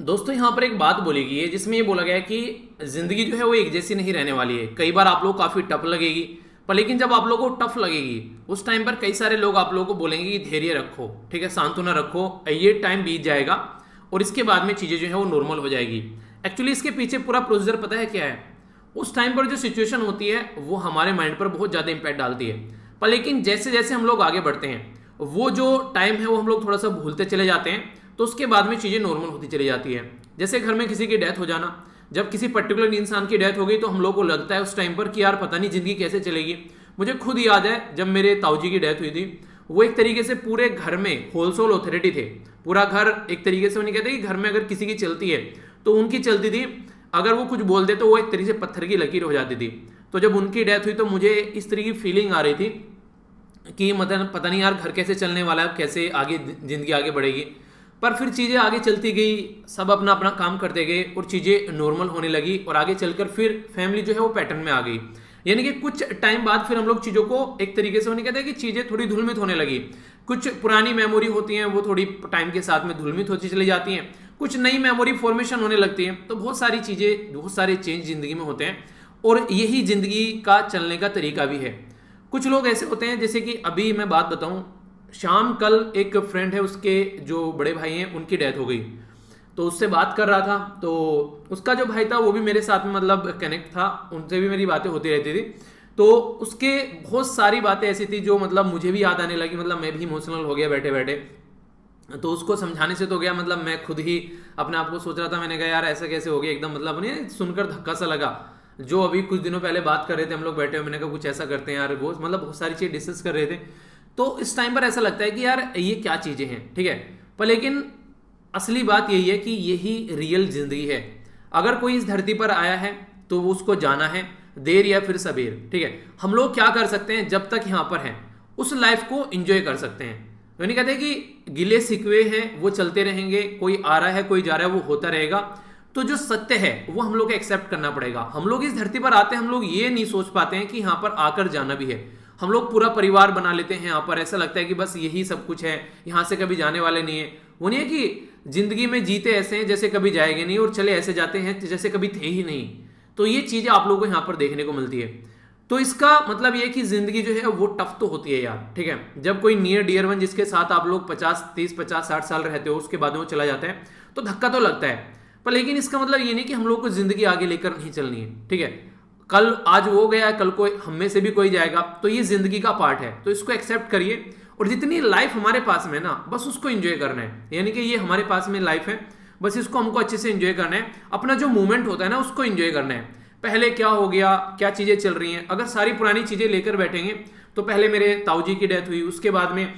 दोस्तों यहाँ पर एक बात बोली गई है जिसमें ये बोला गया है कि जिंदगी जो है वो एक जैसी नहीं रहने वाली है। कई बार आप लोग काफी टफ लगेगी, पर लेकिन जब आप लोगों को टफ लगेगी उस टाइम पर कई सारे लोग आप लोगों को बोलेंगे कि धैर्य रखो, ठीक है, सांत्वना रखो, ये टाइम बीत जाएगा और इसके बाद में चीजें जो है वो नॉर्मल हो जाएगी। एक्चुअली इसके पीछे पूरा प्रोसीजर पता है क्या है? उस टाइम पर जो सिचुएशन होती है वो हमारे माइंड पर बहुत ज़्यादा इंपैक्ट डालती है, पर लेकिन जैसे जैसे हम लोग आगे बढ़ते हैं वो जो टाइम है वो हम लोग थोड़ा सा भूलते चले जाते हैं, तो उसके बाद में चीज़ें नॉर्मल होती चली जाती है। जैसे घर में किसी की डेथ हो जाना, जब किसी पर्टिकुलर इंसान की डेथ हो गई तो हम लोग को लगता है उस टाइम पर कि यार पता नहीं ज़िंदगी कैसे चलेगी। मुझे खुद याद है जब मेरे ताऊ जी की डेथ हुई थी, वो एक तरीके से पूरे घर में होलसेल अथॉरिटी थे। पूरा घर एक तरीके से उन्हें कहते हैं कि घर में अगर किसी की चलती है तो उनकी चलती थी, अगर वो कुछ बोल दे तो वो एक तरीके से पत्थर की लकीर हो जाती थी। तो जब उनकी डेथ हुई तो मुझे इस तरह की फीलिंग आ रही थी कि मतलब पता नहीं यार घर कैसे चलने वाला है, कैसे आगे ज़िंदगी आगे बढ़ेगी। पर फिर चीज़ें आगे चलती गई, सब अपना अपना काम करते गए और चीज़ें नॉर्मल होने लगी और आगे चलकर फिर फैमिली जो है वो पैटर्न में आ गई। यानी कि कुछ टाइम बाद फिर हम लोग चीज़ों को एक तरीके से उन्हें कहते हैं कि चीज़ें थोड़ी धुलमित होने लगी। कुछ पुरानी मेमोरी होती हैं वो थोड़ी टाइम के साथ में धुलमित होती चली जाती हैं, कुछ नई मेमोरी फॉर्मेशन होने लगती है। तो बहुत सारी चीज़ें, बहुत सारे चेंज ज़िंदगी में होते हैं और यही ज़िंदगी का चलने का तरीका भी है। कुछ लोग ऐसे होते हैं, जैसे कि अभी मैं बात बताऊं, शाम कल एक फ्रेंड है, उसके जो बड़े भाई हैं उनकी डेथ हो गई, तो उससे बात कर रहा था। तो उसका जो भाई था वो भी मेरे साथ में मतलब कनेक्ट था, उनसे भी मेरी बातें होती रहती थी। तो उसके बहुत सारी बातें ऐसी थी जो मतलब मुझे भी याद आने लगी, मतलब मैं भी इमोशनल हो गया बैठे बैठे। तो उसको समझाने से तो गया, मतलब मैं खुद ही अपने आप को सोच रहा था, मैंने कहा यार ऐसा कैसे हो गया, एकदम मतलब उन्हें सुनकर धक्का सा लगा। जो अभी कुछ दिनों पहले बात कर रहे थे हम लोग बैठे हुए, मैंने कहा कुछ ऐसा करते हैं यार, वो मतलब बहुत सारी चीज़ डिस्कस कर रहे थे। तो इस टाइम पर ऐसा लगता है कि यार ये क्या चीज़ें हैं, ठीक है, पर लेकिन असली बात यही है कि यही रियल जिंदगी है। अगर कोई इस धरती पर आया है तो वो उसको जाना है, देर या फिर सबेर, ठीक है। हम लोग क्या कर सकते हैं जब तक यहाँ पर हैं, उस लाइफ को एंजॉय कर सकते हैं। तो नहीं कहते कि गिले सिकवे हैं वो चलते रहेंगे, कोई आ रहा है कोई जा रहा है वो होता रहेगा। तो जो सत्य है वो हम लोग को एक्सेप्ट करना पड़ेगा। हम लोग इस धरती पर आते हैं, हम लोग ये नहीं सोच पाते हैं कि यहाँ पर आकर जाना भी है। हम लोग पूरा परिवार बना लेते हैं यहाँ पर, ऐसा लगता है कि बस यही सब कुछ है, यहाँ से कभी जाने वाले नहीं है। वो नहीं है कि जिंदगी में जीते ऐसे हैं जैसे कभी जाएंगे नहीं, और चले ऐसे जाते हैं जैसे कभी थे ही नहीं। तो ये चीजें आप लोगों को यहाँ पर देखने को मिलती है। तो इसका मतलब ये कि जिंदगी जो है वो टफ तो होती है यार, ठीक है। जब कोई नियर डियर वन जिसके साथ आप लोग 50 30 50 60 साल रहते हो, उसके बाद में वो चला जाता है तो धक्का तो लगता है। पर लेकिन इसका मतलब ये नहीं कि हम लोग को जिंदगी आगे लेकर नहीं चलनी है, ठीक है। कल आज वो गया, कल को हम में से भी कोई जाएगा, तो ये जिंदगी का पार्ट है, तो इसको एक्सेप्ट करिए। और जितनी लाइफ हमारे पास में ना, बस उसको एंजॉय करना है। यानी कि ये हमारे पास में लाइफ है, बस इसको हमको अच्छे से एंजॉय करना है। अपना जो मूवमेंट होता है ना उसको एंजॉय करना है। पहले क्या हो गया, क्या चीजें चल रही हैं, अगर सारी पुरानी चीजें लेकर बैठेंगे तो पहले मेरे ताऊ जी की डेथ हुई, उसके बाद में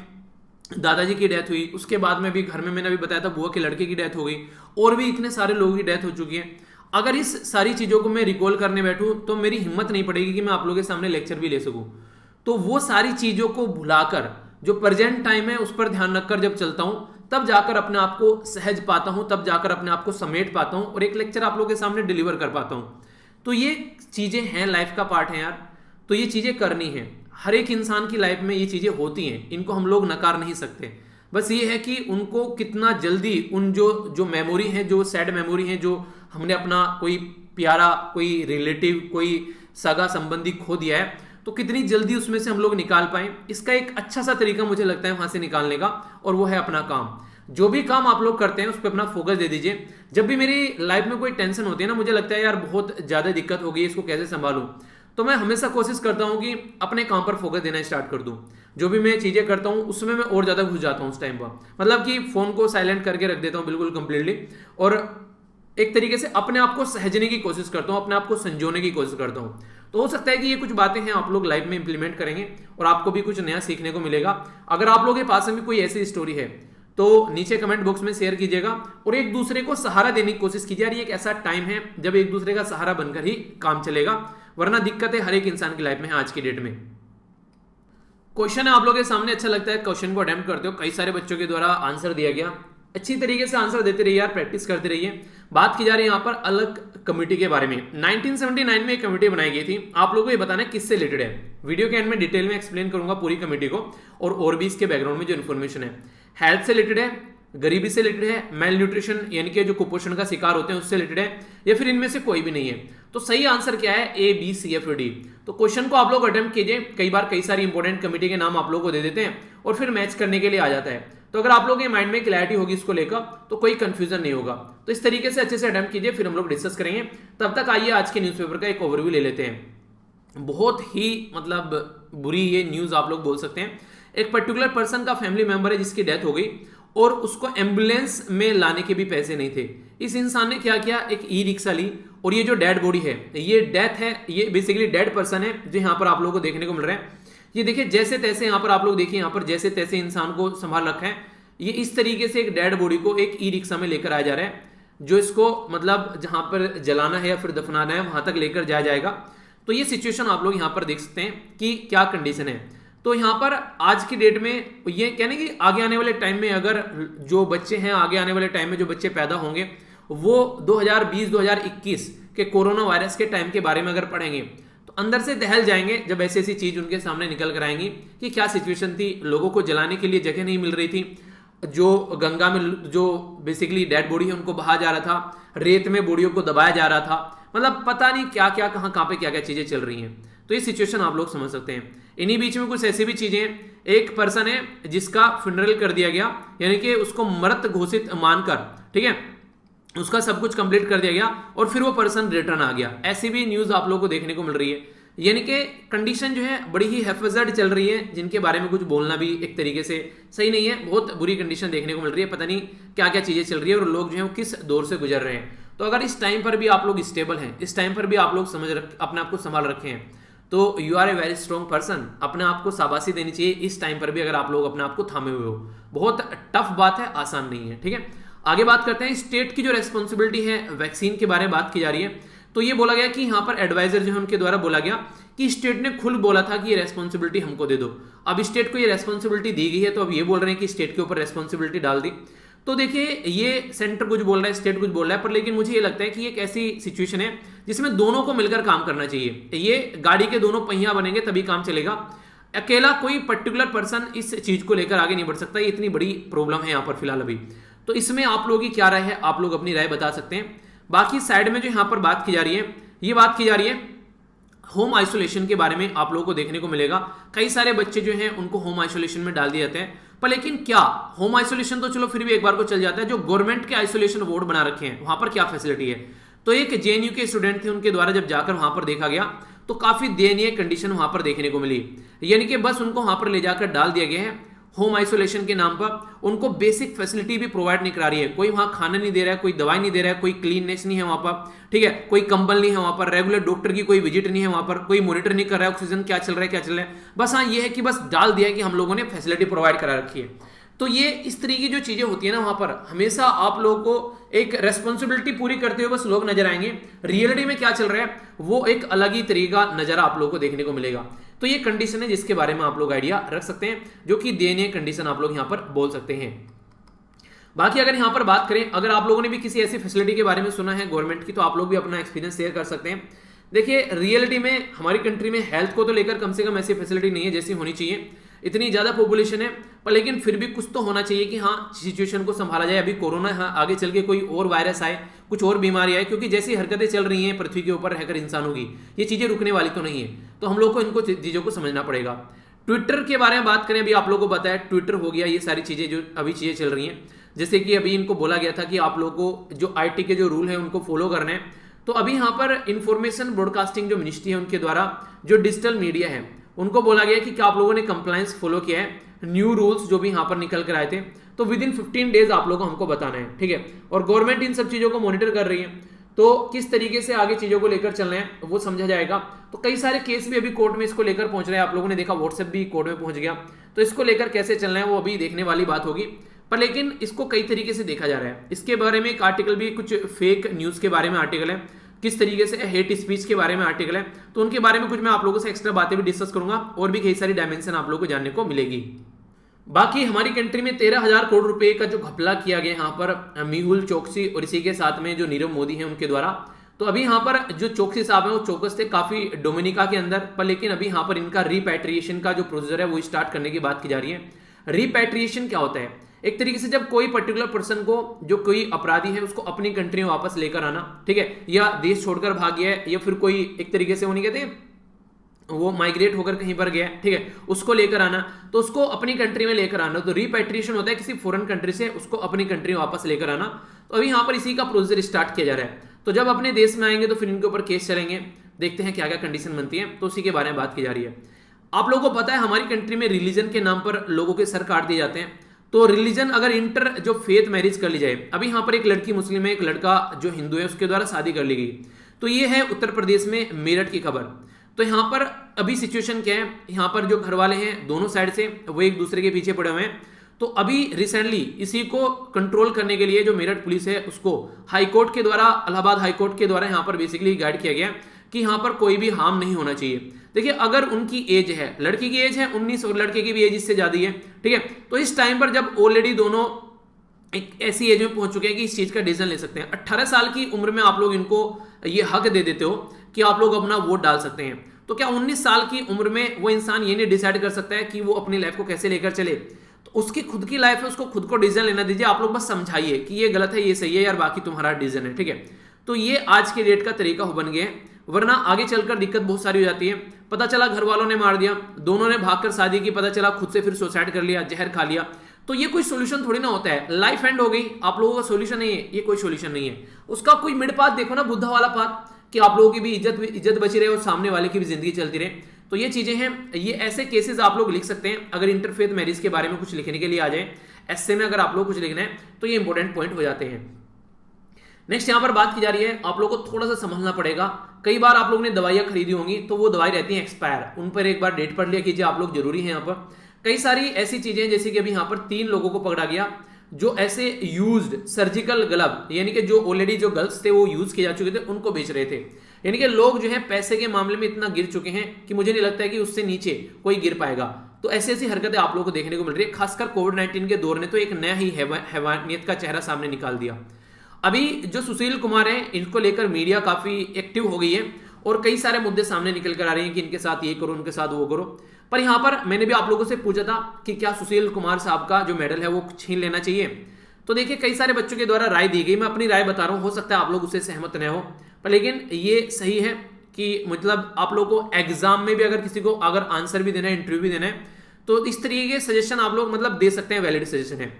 दादाजी की डेथ हुई, उसके बाद में भी घर में मैंने अभी बताया था बुआ के लड़के की डेथ हो गई, और भी इतने सारे लोगों की डेथ हो चुकी है। अगर इस सारी चीज़ों को मैं रिकॉल करने बैठूं तो मेरी हिम्मत नहीं पड़ेगी कि मैं आप लोगों के सामने लेक्चर भी ले सकूं। तो वो सारी चीज़ों को भुलाकर जो प्रेजेंट टाइम है उस पर ध्यान रखकर जब चलता हूं, तब जाकर अपने आप को सहज पाता हूं, तब जाकर अपने आप को समेट पाता हूं और एक लेक्चर आप लोगों के सामने डिलीवर कर पाता हूं। तो ये चीज़ें हैं, लाइफ का पार्ट है यार। तो ये चीज़ें करनी है, हर एक इंसान की लाइफ में ये चीज़ें होती हैं, इनको हम लोग नकार नहीं सकते। बस ये है कि उनको कितना जल्दी उन जो जो मेमोरी है, जो सैड मेमोरी है, जो हमने अपना कोई प्यारा, कोई रिलेटिव, कोई सगा संबंधी खो दिया है, तो कितनी जल्दी उसमें से हम लोग निकाल पाए। इसका एक अच्छा सा तरीका मुझे लगता है वहां से निकालने का, और वो है अपना काम। जो भी काम आप लोग करते हैं उस पर अपना फोकस दे दीजिए। जब भी मेरी लाइफ में कोई टेंशन होती है ना, मुझे लगता है यार बहुत ज़्यादा दिक्कत हो गई, इसको कैसे संभालूं, तो मैं हमेशा कोशिश करता हूं कि अपने काम पर फोकस देना स्टार्ट कर दूं। जो भी मैं चीज़ें करता हूं उसमें मैं और ज़्यादा घुस जाता हूं उस टाइम पर। मतलब कि फ़ोन को साइलेंट करके रख देता हूं बिल्कुल कंप्लीटली, और एक तरीके से अपने आप को सहजने की कोशिश करता हूं, अपने आप को संजोने की कोशिश करता हूं। तो हो सकता है कि ये कुछ बातें हैं आप लोग लाइफ में इंप्लीमेंट करेंगे और आपको भी कुछ नया सीखने को मिलेगा। अगर आप लोगों के पास में भी कोई ऐसी स्टोरी है तो नीचे कमेंट बॉक्स में शेयर कीजिएगा, और एक दूसरे को सहारा देने की कोशिश कीजिए। यार ये एक ऐसा टाइम है जब एक दूसरे का सहारा बनकर ही काम चलेगा, वरना दिक्कतें हर एक इंसान की लाइफ में है आज की डेट में। क्वेश्चन है आप लोगों के सामने, अच्छा लगता है क्वेश्चन को अटेम्प्ट करते हो, कई सारे बच्चों के द्वारा आंसर दिया गया। अच्छी तरीके से आंसर देते रहिए यार, प्रैक्टिस करते रहिए। बात की जा रही है यहाँ पर अलग कमेटी के बारे में। 1979 में एक कमेटी बनाई गई थी। आप लोगों को ये बताना है किससे रिलेटेड है। वीडियो के एंड में डिटेल में एक्सप्लेन करूंगा पूरी कमेटी को, और भी इसके बैकग्राउंड में जो इन्फॉर्मेशन है। हेल्थ से रिलेटेड है, गरीबी से रिलेटेड है, मेल न्यूट्रिशन यानी कि जो कुपोषण का शिकार होते हैं उससे रिलेटेड है, या फिर इनमें से कोई भी नहीं है। तो सही आंसर क्या है? ए, बी, सी, एफ, डी। तो क्वेश्चन को आप लोग अटेम्प्ट कीजिए। कई बार कई सारी इंपॉर्टेंट कमेटी के नाम आप लोग को दे देते हैं और फिर मैच करने के लिए आ जाता है। तो अगर आप लोग के माइंड में क्लैरिटी होगी इसको लेकर तो कोई कंफ्यूजन नहीं होगा। तो इस तरीके से अच्छे से अटेम्प्ट कीजिए, फिर हम लोग डिस्कस करेंगे। तब तक आइए आज के न्यूज़पेपर का एक ओवरव्यू ले लेते हैं। बहुत ही मतलब बुरी ये न्यूज़ आप लोग बोल सकते हैं। एक पर्टिकुलर पर्सन का फैमिली मेंबर है जिसकी डेथ हो गई और उसको एम्बुलेंस में लाने के भी पैसे नहीं थे। इस इंसान ने क्या किया, एक ई रिक्शा ली और ये जो डेड बॉडी है, ये डेथ है, ये बेसिकली डेड पर्सन है जो यहाँ पर आप लोगों को देखने को मिल रहा है। ये देखिए जैसे तैसे यहाँ पर आप लोग देखिए, यहाँ पर जैसे तैसे इंसान को संभाल रखा है। ये इस तरीके से एक डेड बॉडी को एक ई रिक्शा में लेकर आया जा रहा है, जो इसको मतलब जहां पर जलाना है या फिर दफनाना है वहां तक लेकर जाया जाएगा। तो ये सिचुएशन आप लोग यहाँ पर देख सकते हैं कि क्या कंडीशन है। तो यहाँ पर आज की डेट में ये कहने कि आगे आने वाले टाइम में अगर जो बच्चे हैं, आगे आने वाले टाइम में जो बच्चे पैदा होंगे वो 2020-2021 के कोरोना वायरस के टाइम के बारे में अगर पढ़ेंगे तो अंदर से दहल जाएंगे जब ऐसी ऐसी चीज उनके सामने निकल कर आएंगी कि क्या सिचुएशन थी। लोगों को जलाने के लिए जगह नहीं मिल रही थी, जो गंगा में जो बेसिकली डेड बॉडी है उनको बहा जा रहा था, रेत में बॉडियों को दबाया जा रहा था, मतलब पता नहीं क्या क्या कहाँ पे क्या क्या चीजें चल रही हैं। तो ये सिचुएशन आप लोग समझ सकते हैं। इन्हीं बीच में कुछ ऐसी भी चीजें हैं, एक पर्सन है जिसका फ्यूनरल कर दिया गया, यानी कि उसको मृत घोषित मानकर, ठीक है, उसका सब कुछ कंप्लीट कर दिया गया और फिर वो पर्सन रिटर्न आ गया। ऐसी भी न्यूज आप लोगों को देखने को मिल रही है। यानी कि कंडीशन जो है बड़ी ही हैफेजर्ड चल रही है, जिनके बारे में कुछ बोलना भी एक तरीके से सही नहीं है। बहुत बुरी कंडीशन देखने को मिल रही है, पता नहीं क्या क्या चीजें चल रही है और लोग जो है वो किस दौर से गुजर रहे हैं। तो अगर इस टाइम पर भी आप लोग स्टेबल हैं, इस टाइम पर भी आप लोग अपने आप को संभाल रखे हैं, तो you are a very strong person. अपने आप को शाबाशी देनी चाहिए इस टाइम पर भी, अगर आप लोग अपने आप को थामे हुए हो। बहुत टफ बात है, आसान नहीं है, ठीक है। आगे बात करते हैं स्टेट की जो रेस्पॉन्सिबिलिटी है वैक्सीन के बारे में बात की जा रही है। तो ये बोला गया कि यहाँ पर एडवाइजर जो है उनके द्वारा बोला गया कि स्टेट ने खुद बोला था कि ये रेस्पॉन्सिबिलिटी हमको दे दो। अब स्टेट को ये रेस्पॉन्सिबिलिटी दी गई है तो अब ये बोल रहे हैं कि स्टेट के ऊपर रेस्पॉन्सिबिलिटी डाल दी। तो देखिए ये सेंटर कुछ बोल रहा है, स्टेट कुछ बोल रहा है, पर लेकिन मुझे ये लगता है कि एक ऐसी सिचुएशन है जिसमें दोनों को मिलकर काम करना चाहिए। ये गाड़ी के दोनों पहिया बनेंगे तभी काम चलेगा। अकेला कोई पर्टिकुलर पर्सन इस चीज को लेकर आगे नहीं बढ़ सकता। ये इतनी बड़ी प्रॉब्लम है यहाँ पर फिलहाल अभी। तो इसमें आप लोगों की क्या राय है, आप लोग अपनी राय बता सकते हैं। बाकी साइड में जो यहाँ पर बात की जा रही है, ये बात की जा रही है होम आइसोलेशन के बारे में। आप लोगों को देखने को मिलेगा कई सारे बच्चे जो हैं उनको होम आइसोलेशन में डाल दिए जाते हैं। पर लेकिन क्या होम आइसोलेशन तो चलो फिर भी एक बार को चल जाता है, जो गवर्नमेंट के आइसोलेशन वार्ड बना रखे हैं वहां पर क्या फैसिलिटी है। तो एक जेएनयू के स्टूडेंट थे, उनके द्वारा जब जाकर वहां पर देखा गया तो काफी दयनीय कंडीशन वहां पर देखने को मिली। यानी कि बस उनको वहां पर ले जाकर डाल दिया गया है होम आइसोलेशन के नाम पर। उनको बेसिक फैसिलिटी भी प्रोवाइड नहीं करा रही है, कोई वहां खाना नहीं दे रहा है, कोई दवाई नहीं दे रहा है, कोई क्लीननेस नहीं है वहां पर, ठीक है, कोई कंबल नहीं है वहां पर, रेगुलर डॉक्टर की कोई विजिट नहीं है वहां पर, कोई मॉनिटर नहीं कर रहा है ऑक्सीजन क्या चल रहा है क्या चल रहा है। बस हाँ ये है कि बस डाल दिया है कि हम लोगों ने फैसिलिटी प्रोवाइड करा रखी है। तो ये इस तरीके की जो चीजें होती है ना, वहां पर हमेशा आप लोगों को एक रेस्पॉन्सिबिलिटी पूरी करते हुए बस लोग नजर आएंगे, रियलिटी में क्या चल रहा है वो एक अलग ही तरीका नजर आप लोगों को देखने को मिलेगा। तो ये कंडीशन है जिसके बारे में आप लोग आइडिया रख सकते हैं, जो कि दयनीय कंडीशन आप लोग यहां पर बोल सकते हैं। बाकी अगर यहां पर बात करें, अगर आप लोगों ने भी किसी ऐसी फैसिलिटी के बारे में सुना है गवर्नमेंट की, तो आप लोग भी अपना एक्सपीरियंस शेयर कर सकते हैं। देखिए रियलिटी में हमारी कंट्री में हेल्थ को तो लेकर कम से कम ऐसी फैसिलिटी नहीं है जैसी होनी चाहिए। इतनी ज्यादा पॉपुलेशन है, पर लेकिन फिर भी कुछ तो होना चाहिए कि हाँ सिचुएशन को संभाला जाए। अभी कोरोना है, आगे चल के कोई और वायरस आए, कुछ और बीमारी आए, क्योंकि जैसी हरकतें चल रही हैं पृथ्वी के ऊपर रहकर इंसानों की, ये चीजें रुकने वाली तो नहीं है। तो हम लोग को इनको चीजों को समझना पड़ेगा। ट्विटर के बारे में बात करें, अभी आप लोगों को बताया ट्विटर हो गया, ये सारी चीजें जो अभी चीजें चल रही हैं, जैसे कि अभी इनको बोला गया था कि आप लोगों को जो आईटी के जो रूल है उनको फॉलो करना है। तो अभी यहाँ पर इंफॉर्मेशन ब्रॉडकास्टिंग जो मिनिस्ट्री है उनके द्वारा जो डिजिटल मीडिया है उनको बोला गया कि क्या आप लोगों ने कंप्लायंस फॉलो किया है, न्यू रूल्स जो भी यहाँ पर निकल कर आए थे, तो विद इन 15 डेज आप लोगों को हमको बताना है, ठीक है। और गवर्नमेंट इन सब चीजों को मॉनिटर कर रही है, तो किस तरीके से आगे चीजों को लेकर चलना है वो समझा जाएगा। तो कई सारे केस भी अभी कोर्ट में इसको लेकर पहुंच रहे हैं, आप लोगों ने देखा व्हाट्सएप भी कोर्ट में पहुंच गया। तो इसको लेकर कैसे चलना है वो अभी देखने वाली बात होगी, पर लेकिन इसको कई तरीके से देखा जा रहा है। इसके बारे में एक आर्टिकल भी, कुछ फेक न्यूज के बारे में आर्टिकल है, किस तरीके से हेट स्पीच के बारे में आर्टिकल है, तो उनके बारे में कुछ मैं आप लोगों से एक्स्ट्रा बातें भी डिस्कस करूंगा और भी कई सारी डायमेंशन आप लोगों को जानने को मिलेगी। बाकी हमारी कंट्री में 13,000 करोड़ रुपए का जो घपला किया गया यहाँ पर मेहुल चोकसी और इसी के साथ में जो नीरव मोदी है उनके द्वारा। तो अभी यहाँ पर जो चोकसी साहब है वो चौकस थे काफी डोमिनिका के अंदर, पर लेकिन अभी यहाँ पर इनका रिपैट्रिएशन का जो प्रोसीजर है वो स्टार्ट करने की बात की जा रही है। रिपैट्रिएशन क्या होता है? एक तरीके से जब कोई पर्टिकुलर पर्सन को, जो कोई अपराधी है, उसको अपनी कंट्री में वापस लेकर आना, ठीक है, या देश छोड़कर भाग गया है, या फिर कोई एक तरीके से वो नहीं कहते वो माइग्रेट होकर कहीं पर गया, ठीक है, उसको लेकर आना, तो उसको अपनी कंट्री में लेकर आना। तो रिपैट्रिएशन होता है किसी फॉरेन कंट्री से उसको अपनी कंट्री में वापस लेकर आना। तो अभी यहाँ पर इसी का प्रोसीजर स्टार्ट किया जा रहा है। तो जब अपने देश में आएंगे तो फिर इनके ऊपर केस चलेंगे, देखते हैं क्या क्या कंडीशन बनती है, तो उसी के बारे में बात की जा रही है। आप लोगों को पता है हमारी कंट्री में रिलीजन के नाम पर लोगों के सर काट दिए जाते हैं। तो रिलीजन अगर इंटर जो फेथ मैरिज कर ली जाए, अभी यहाँ पर एक लड़की मुस्लिम है, एक लड़का जो हिंदू है, उसके द्वारा शादी कर ली गई। तो ये है उत्तर प्रदेश में मेरठ की खबर। तो यहाँ पर अभी सिचुएशन क्या है, यहाँ पर जो घर वाले हैं दोनों साइड से वो एक दूसरे के पीछे पड़े हुए हैं। तो अभी रिसेंटली इसी को कंट्रोल करने के लिए जो मेरठ पुलिस है उसको हाईकोर्ट के द्वारा, इलाहाबाद हाईकोर्ट के द्वारा यहाँ पर बेसिकली गाइड किया गया कि यहाँ पर कोई भी हार्म नहीं होना चाहिए। देखिए अगर उनकी एज है, लड़की की एज है 19 और लड़के की भी एज इससे ज्यादा है, ठीक है, तो इस टाइम पर जब ऑलरेडी दोनों एक ऐसी एज में पहुंच चुके हैं कि इस चीज का डिसीजन ले सकते हैं, 18 साल की उम्र में आप लोग इनको ये हक दे देते हो कि आप लोग अपना वोट डाल सकते हैं, तो क्या 19 साल की उम्र में वो इंसान ये नहीं डिसाइड कर सकता है कि वो अपनी लाइफ को कैसे लेकर चले? तो उसकी खुद की लाइफ है, उसको खुद को डिसीजन लेना दीजिए। आप लोग बस समझाइए कि ये गलत है, ये सही है यार, बाकी तुम्हारा डिसीजन है, ठीक है। तो ये आज के डेट का तरीका बन गया है, वरना आगे चलकर दिक्कत बहुत सारी हो जाती है। पता चला घर वालों ने मार दिया, दोनों ने भागकर शादी की, पता चला खुद से फिर सुसाइड कर लिया, जहर खा लिया, तो ये कोई सोल्यूशन थोड़ी ना होता है। लाइफ एंड हो गई, आप लोगों का सोल्यूशन नहीं है, ये कोई सोल्यूशन नहीं है। उसका कोई मिड पाथ देखो ना, बुद्धा वाला पाथ, कि आप लोगों की भी इज्जत बची रहे और सामने वाले की भी जिंदगी चलती रहे। तो ये चीजें हैं, ये ऐसे केसेस आप लोग लिख सकते हैं। अगर इंटरफेथ मैरिज के बारे में कुछ लिखने के लिए आ जाए, ऐसे में अगर आप लोग कुछ लिखना है तो ये इंपॉर्टेंट पॉइंट हो जाते हैं। नेक्स्ट यहाँ पर बात की जा रही है, आप लोगों को थोड़ा सा समझना पड़ेगा। कई बार आप लोगों ने दवाइयां खरीदी होंगी, तो वो दवाई रहती है एक्सपायर, उन पर एक बार डेट पढ़ लिया कीजिए आप लोग, जरूरी है। यहाँ पर कई सारी ऐसी चीजें, जैसे कि अभी यहाँ पर 3 लोगों को पकड़ा गया जो ऐसे यूज्ड सर्जिकल ग्लव, यानी कि जो ऑलरेडी जो गर्ल्स थे वो यूज किए जा चुके थे, उनको बेच रहे थे। यानी कि लोग जो है पैसे के मामले में इतना गिर चुके हैं कि मुझे नहीं लगता है कि उससे नीचे कोई गिर पाएगा। तो ऐसी ऐसी हरकतें आप लोगों को देखने को मिल रही है। खासकर कोविड-19 के दौर ने तो एक नया ही हैवानियत का चेहरा सामने निकाल दिया। अभी जो सुशील कुमार है, इनको लेकर मीडिया काफी एक्टिव हो गई है और कई सारे मुद्दे सामने निकल कर आ रहे हैं कि इनके साथ ये करो, उनके साथ वो करो। पर यहाँ पर मैंने भी आप लोगों से पूछा था कि क्या सुशील कुमार साहब का जो मेडल है वो छीन लेना चाहिए। तो देखिए कई सारे बच्चों के द्वारा राय दी गई, मैं अपनी राय बता रहा हूँ, हो सकता है आप लोग उससे सहमत न हो, पर लेकिन ये सही है कि मतलब आप लोग को एग्जाम में भी अगर किसी को अगर आंसर भी देना है, इंटरव्यू भी देना है, तो इस तरीके के सजेशन आप लोग मतलब दे सकते हैं, वैलिड सजेशन है।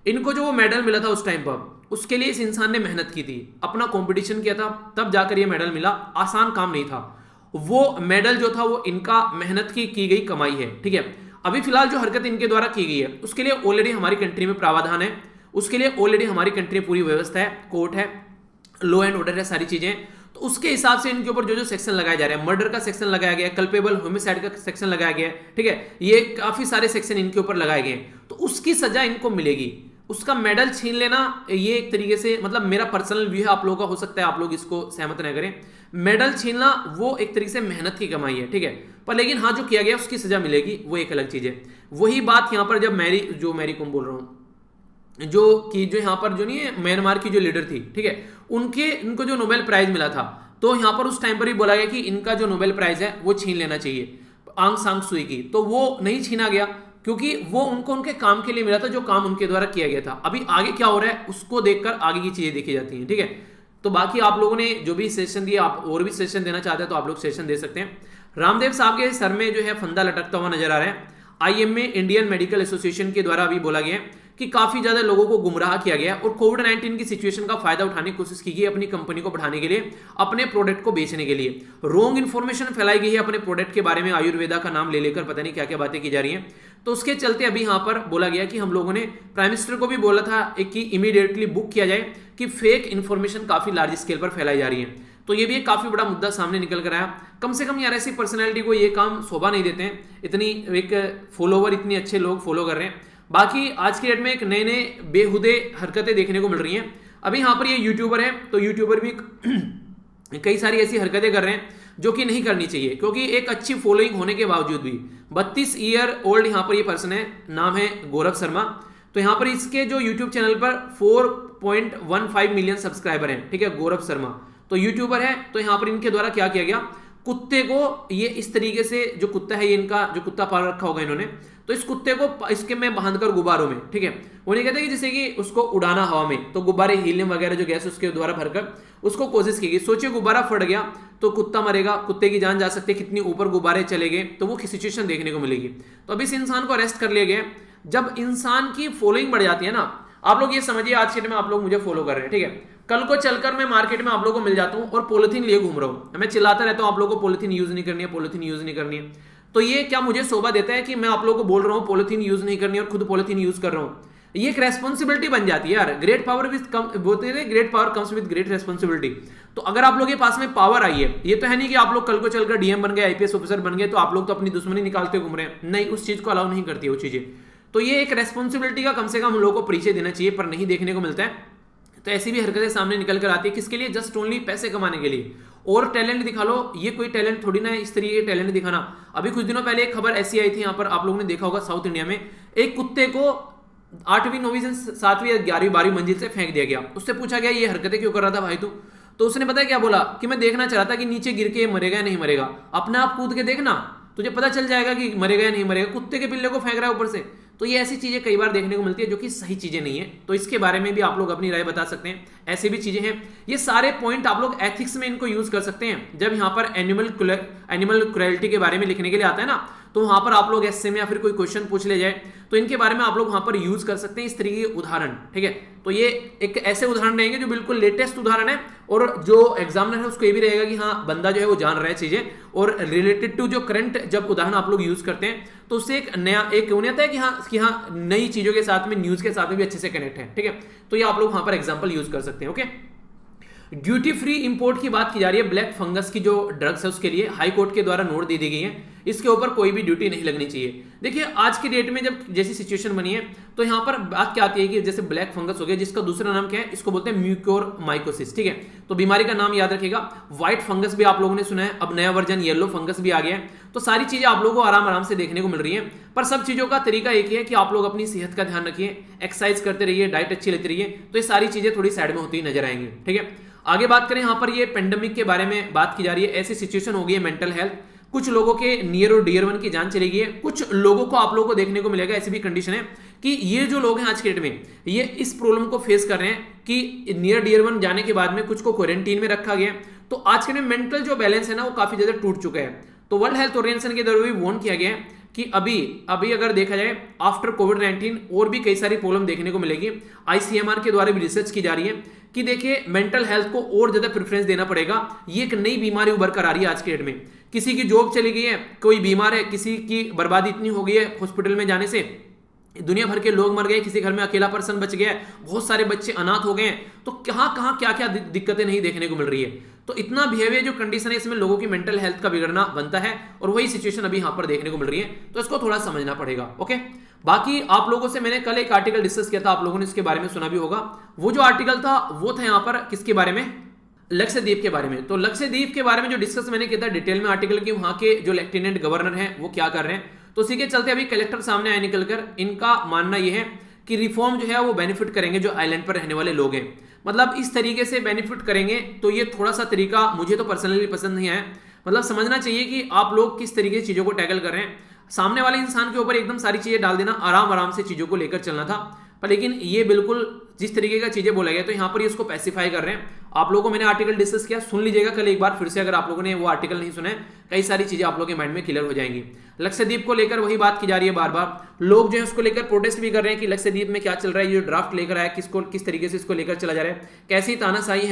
इनको जो वो मेडल मिला था उस टाइम पर, उसके लिए इस इंसान ने मेहनत की थी, अपना कंपटीशन किया था, तब जाकर ये मेडल मिला। आसान काम नहीं था। वो मेडल जो था वो इनका मेहनत की गई कमाई है, ठीक है। अभी फिलहाल जो हरकत इनके द्वारा की गई है उसके लिए ऑलरेडी हमारी कंट्री में प्रावधान है, उसके लिए ऑलरेडी हमारी कंट्री में पूरी व्यवस्था है, कोर्ट है, लॉ एंड ऑर्डर है, सारी चीजें। तो उसके हिसाब से इनके ऊपर जो जो सेक्शन लगाए जा रहे हैं, मर्डर का सेक्शन लगाया गया है, कल्पेबल होमिसाइड का सेक्शन लगाया गया है, ठीक है, ये काफी सारे सेक्शन इनके ऊपर लगाए गए हैं, तो उसकी सजा इनको मिलेगी। उसका मेडल छीन लेना ये एक तरीके से मतलब मेरा पर्सनल व्यू है, आप लोगों का हो सकता है आप लोग इसको सहमत न करें। मेडल छीनना वो एक तरीके से मेहनत की कमाई है, ठीक है, पर लेकिन हाँ जो किया गया उसकी सजा मिलेगी, वो एक अलग चीज है। वही बात यहाँ पर जब मैरी कॉम बोल रहा हूँ, जो यहाँ पर जो नहीं है म्यांमार की जो लीडर थी, ठीक है, इनको जो नोबेल प्राइज मिला था, तो यहाँ पर उस टाइम पर ही बोला गया कि इनका जो नोबेल प्राइज है वो छीन लेना चाहिए आंग सांग सुई की। तो वो नहीं छीना गया क्योंकि वो उनके काम के लिए मिला था, जो काम उनके द्वारा किया गया था। अभी आगे क्या हो रहा है उसको देखकर आगे की चीजें देखी जाती हैं, ठीक है। तो बाकी आप लोगों ने जो भी सेशन दिया, आप और भी सेशन देना चाहते हैं तो आप लोग सेशन दे सकते हैं। रामदेव साहब के सर में जो है फंदा लटकता हुआ नजर आ रहा है। आईएमए इंडियन मेडिकल एसोसिएशन के द्वारा अभी बोला गया कि काफी ज्यादा लोगों को गुमराह किया गया और कोविड-19 की सिचुएशन का फायदा उठाने की कोशिश की गई अपनी कंपनी को बढ़ाने के लिए, अपने प्रोडक्ट को बेचने के लिए। रॉन्ग इन्फॉर्मेशन फैलाई गई है अपने प्रोडक्ट के बारे में, आयुर्वेदा का नाम ले लेकर पता नहीं क्या क्या बातें की जा रही हैं। तो उसके चलते अभी यहाँ पर बोला गया कि हम लोगों ने प्राइम मिनिस्टर को भी बोला था कि इमीडिएटली बुक किया जाए कि फेक इन्फॉर्मेशन काफी लार्ज स्केल पर फैलाई जा रही है। तो ये भी एक काफी बड़ा मुद्दा सामने निकल कर आया। कम से कम यार ऐसी पर्सनैलिटी को ये काम शोभा नहीं देते हैं, इतनी एक फॉलोवर, इतने अच्छे लोग फॉलो कर रहे हैं। बाकी आज की डेट में एक नए नए बेहुदे हरकतें देखने को मिल रही हैं। अभी यहाँ पर ये यूट्यूबर है, तो यूट्यूबर भी कई सारी ऐसी हरकतें कर रहे हैं जो कि नहीं करनी चाहिए, क्योंकि एक अच्छी फॉलोइंग होने के बावजूद भी 32 ईयर ओल्ड यहाँ पर ये पर्सन है, नाम है गौरव शर्मा। तो यहाँ पर इसके जो यूट्यूब चैनल पर 4.15 मिलियन सब्सक्राइबर हैं, ठीक है, गौरव शर्मा तो यूट्यूबर है। तो यहाँ पर इनके द्वारा क्या किया गया, कुत्ते को ये इस तरीके से, जो कुत्ता है ये इनका जो कुत्ता पाल रखा होगा इन्होंने, तो इस कुत्ते को इसके में बांधकर गुब्बारों में, ठीक है, वो नहीं कहते कि जैसे कि उसको उड़ाना हवा में, तो गुब्बारे हीलियम वगैरह जो गैस उसके द्वारा भरकर उसको कोशिश की गई। सोचिए गुब्बारा फट गया तो कुत्ता मरेगा, कुत्ते की जान जा सकती है, कितनी ऊपर गुब्बारे चले गए, तो वो सिचुएशन देखने को मिलेगी। तो अब इस इंसान को अरेस्ट कर लिया गया। जब इंसान की फॉलोइंग बढ़ जाती है ना, आप लोग ये समझिए आज के टाइम में आप लोग मुझे फॉलो कर रहे हैं, ठीक है, कल को चलकर मैं मार्केट में आप लोगों को मिल जाता हूं और पॉलिथीन लिए घूम रहा हूं, मैं चिल्लाता रहता हूं आप लोगों को पॉलिथीन यूज नहीं करनी है, पॉलिथीन यूज नहीं करनी है, तो ये क्या मुझे शोभा देता है कि मैं आप लोगों को बोल रहा हूं पॉलिथीन यूज नहीं करनी है और खुद पॉलिथीन यूज कर रहा हूं? ये एक रेस्पॉन्सिबिलिटी बन जाती है यार। ग्रेट पावर विद बोलते हैं great power comes with great responsibility. तो अगर आप लोग के पास में पावर आई है, ये तो है नहीं कि आप लोग कल को चलकर डीएम बन गए, आईपीएस ऑफिसर बन गए तो आप लोग तो अपनी दुश्मनी निकालते घूम रहे हैं, नहीं, उस चीज को अलाउ नहीं करती है वो चीजें। तो ये एक रेस्पॉन्सिबिलिटी का कम से कम हम लोगों को परिचय देना चाहिए, पर नहीं देखने को मिलता है। तो ऐसी भी हरकतें सामने निकल कर आती है, किसके लिए? जस्ट ओनली पैसे कमाने के लिए। और टैलेंट दिखा लो, ये कोई टैलेंट थोड़ी ना है इस तरीके टैलेंट दिखाना। अभी कुछ दिनों पहले एक खबर ऐसी आई थी, यहाँ पर आप लोगों ने देखा होगा साउथ इंडिया में, एक कुत्ते को 8वीं 9वीं 7वीं या 11वीं 12वीं मंजिल से फेंक दिया गया। उससे पूछा गया ये हरकतें क्यों कर रहा था भाई तू? तो उसने पता है क्या बोला कि मैं देखना चाह रहा था कि नीचे गिर के मरेगा या नहीं मरेगा, अपने आप कूद के देखना, तुझे पता चल जाएगा कि मरेगा या नहीं मरेगा। कुत्ते के पिल्ले को फेंक रहा है ऊपर से। तो ये ऐसी चीजें कई बार देखने को मिलती है जो कि सही चीजें नहीं है। तो इसके बारे में भी आप लोग अपनी राय बता सकते हैं। ऐसी भी चीजें हैं, ये सारे पॉइंट आप लोग एथिक्स में इनको यूज कर सकते हैं। जब यहाँ पर एनिमल क्रुएल्टी के बारे में लिखने के लिए आता है ना, तो वहां पर आप लोग एसए में या फिर कोई क्वेश्चन पूछ ले जाए तो इनके बारे में आप लोग वहां पर यूज कर सकते हैं इस तरीके के उदाहरण, ठीक है। तो ये एक ऐसे उदाहरण रहेंगे जो बिल्कुल लेटेस्ट उदाहरण है, और जो एग्जामिनर है उसको ये भी रहेगा कि हाँ बंदा जो है वो जान रहा है चीजें, और रिलेटेड टू जो करंट जब उदाहरण आप लोग यूज करते हैं तो उससे एक नया एक नहीं आता है कि हाँ नई चीजों के साथ में, न्यूज के साथ में भी अच्छे से कनेक्ट है, ठीक है। तो ये आप लोग वहां पर एग्जाम्पल यूज कर सकते हैं, ओके। ड्यूटी फ्री इंपोर्ट की बात की जा रही है। ब्लैक फंगस की जो ड्रग्स है उसके लिए हाई कोर्ट के द्वारा नोट दे दी गई है, इसके ऊपर कोई भी ड्यूटी नहीं लगनी चाहिए। देखिए आज की डेट में जब जैसी सिचुएशन बनी है तो यहाँ पर बात क्या आती है कि जैसे ब्लैक फंगस हो गया, जिसका दूसरा नाम क्या है, इसको बोलते हैं म्यूकोरमाइकोसिस, ठीक है। तो बीमारी का नाम याद रखिएगा। व्हाइट फंगस भी आप लोगों ने सुना है, अब नया वर्जन येलो फंगस भी आ गया है। तो सारी चीजें आप लोगों को आराम से देखने को मिल रही है, पर सब चीजों का तरीका एक ही है कि आप लोग अपनी सेहत का ध्यान रखिए, एक्सरसाइज करते रहिए, डाइट अच्छी लेते रहिए, तो ये सारी चीजें थोड़ी साइड में होती नजर आएंगी, ठीक है। आगे बात करें, यहाँ पर ये पेंडेमिक के बारे में बात की जा रही है। ऐसी सिचुएशन हो गई है मेंटल हेल्थ, कुछ लोगों के नियर और डियर वन की जान चली गई है, कुछ लोगों को आप लोगों को देखने को मिलेगा ऐसी भी कंडीशन है कि ये जो लोग हैं आज के डेट में ये इस प्रॉब्लम को फेस कर रहे हैं कि नियर डियर वन जाने के बाद में कुछ को क्वारंटीन में रखा गया। तो आज के डेट में मेंटल जो बैलेंस है ना वो काफी ज्यादा टूट चुका है। तो वर्ल्ड हेल्थ ऑर्गेनाइजेशन के द्वारा भी वार्न किया गया है कि अभी अगर देखा जाए आफ्टर कोविड-19 और भी कई सारी प्रॉब्लम देखने को मिलेगी। आईसीएमआर के द्वारा भी रिसर्च की जा रही है कि देखिए मेंटल हेल्थ को और ज्यादा प्रेफरेंस देना पड़ेगा। ये एक नई बीमारी उभर कर आ रही है आज के डेट में। किसी की जॉब चली गई है, कोई बीमार है, किसी की बर्बादी इतनी हो गई है हॉस्पिटल में जाने से, दुनिया भर के लोग मर गए, किसी घर में अकेला पर्सन बच गया, बहुत सारे बच्चे अनाथ हो गए। तो कहां क्या क्या दिक्कतें नहीं देखने को मिल रही है। तो इतना बिहेवियर जो कंडीशन है इसमें लोगों की मेंटल हेल्थ का बिगड़ना बनता है, और वही सिचुएशन अभी यहां पर देखने को मिल रही है। तो इसको थोड़ा समझना पड़ेगा, ओके। बाकी आप लोगों से मैंने कल एक आर्टिकल डिस्कस किया था, आप लोगों ने इसके बारे में सुना भी होगा। वो जो आर्टिकल था वो था यहाँ पर किसके बारे में, लक्षद्वीप के बारे में। तो लक्षद्वीप के बारे में जो डिस्कस मैंने किया था डिटेल में आर्टिकल की, वहां के जो लेफ्टिनेंट गवर्नर हैं वो क्या कर रहे हैं। तो उसी के चलते अभी कलेक्टर सामने आए निकलकर, इनका मानना यह है कि रिफॉर्म जो है वो बेनिफिट करेंगे जो आइलैंड पर रहने वाले लोग हैं। मतलब इस तरीके से बेनिफिट करेंगे। तो ये थोड़ा सा तरीका मुझे तो पर्सनली पसंद नहीं आया। मतलब समझना चाहिए कि आप लोग किस तरीके से चीजों को टैकल कर रहे हैं। सामने वाले इंसान के ऊपर एकदम सारी चीजें डाल देना, आराम से चीजों को लेकर चलना था। पर लेकिन ये बिल्कुल जिस तरीके का चीजें बोला गया तो यहाँ पर इसको पैसिफाई कर रहे हैं। आप लोगों को मैंने आर्टिकल डिस्कस किया, सुन लीजिएगा कल एक बार फिर से, अगर आप लोगों ने वो आर्टिकल नहीं सुना है, कई सारी चीजें आप लोगों के माइंड में क्लियर हो जाएंगी। लक्षद्वीप को लेकर वही बात की जा रही है बार बार, लोग जो है उसको लेकर प्रोटेस्ट भी कर रहे हैं कि लक्षद्वीप में क्या चल रहा है, ये ड्राफ्ट लेकर आया किस तरीके से इसको लेकर चला जा रहा है, कैसी तानाशाही है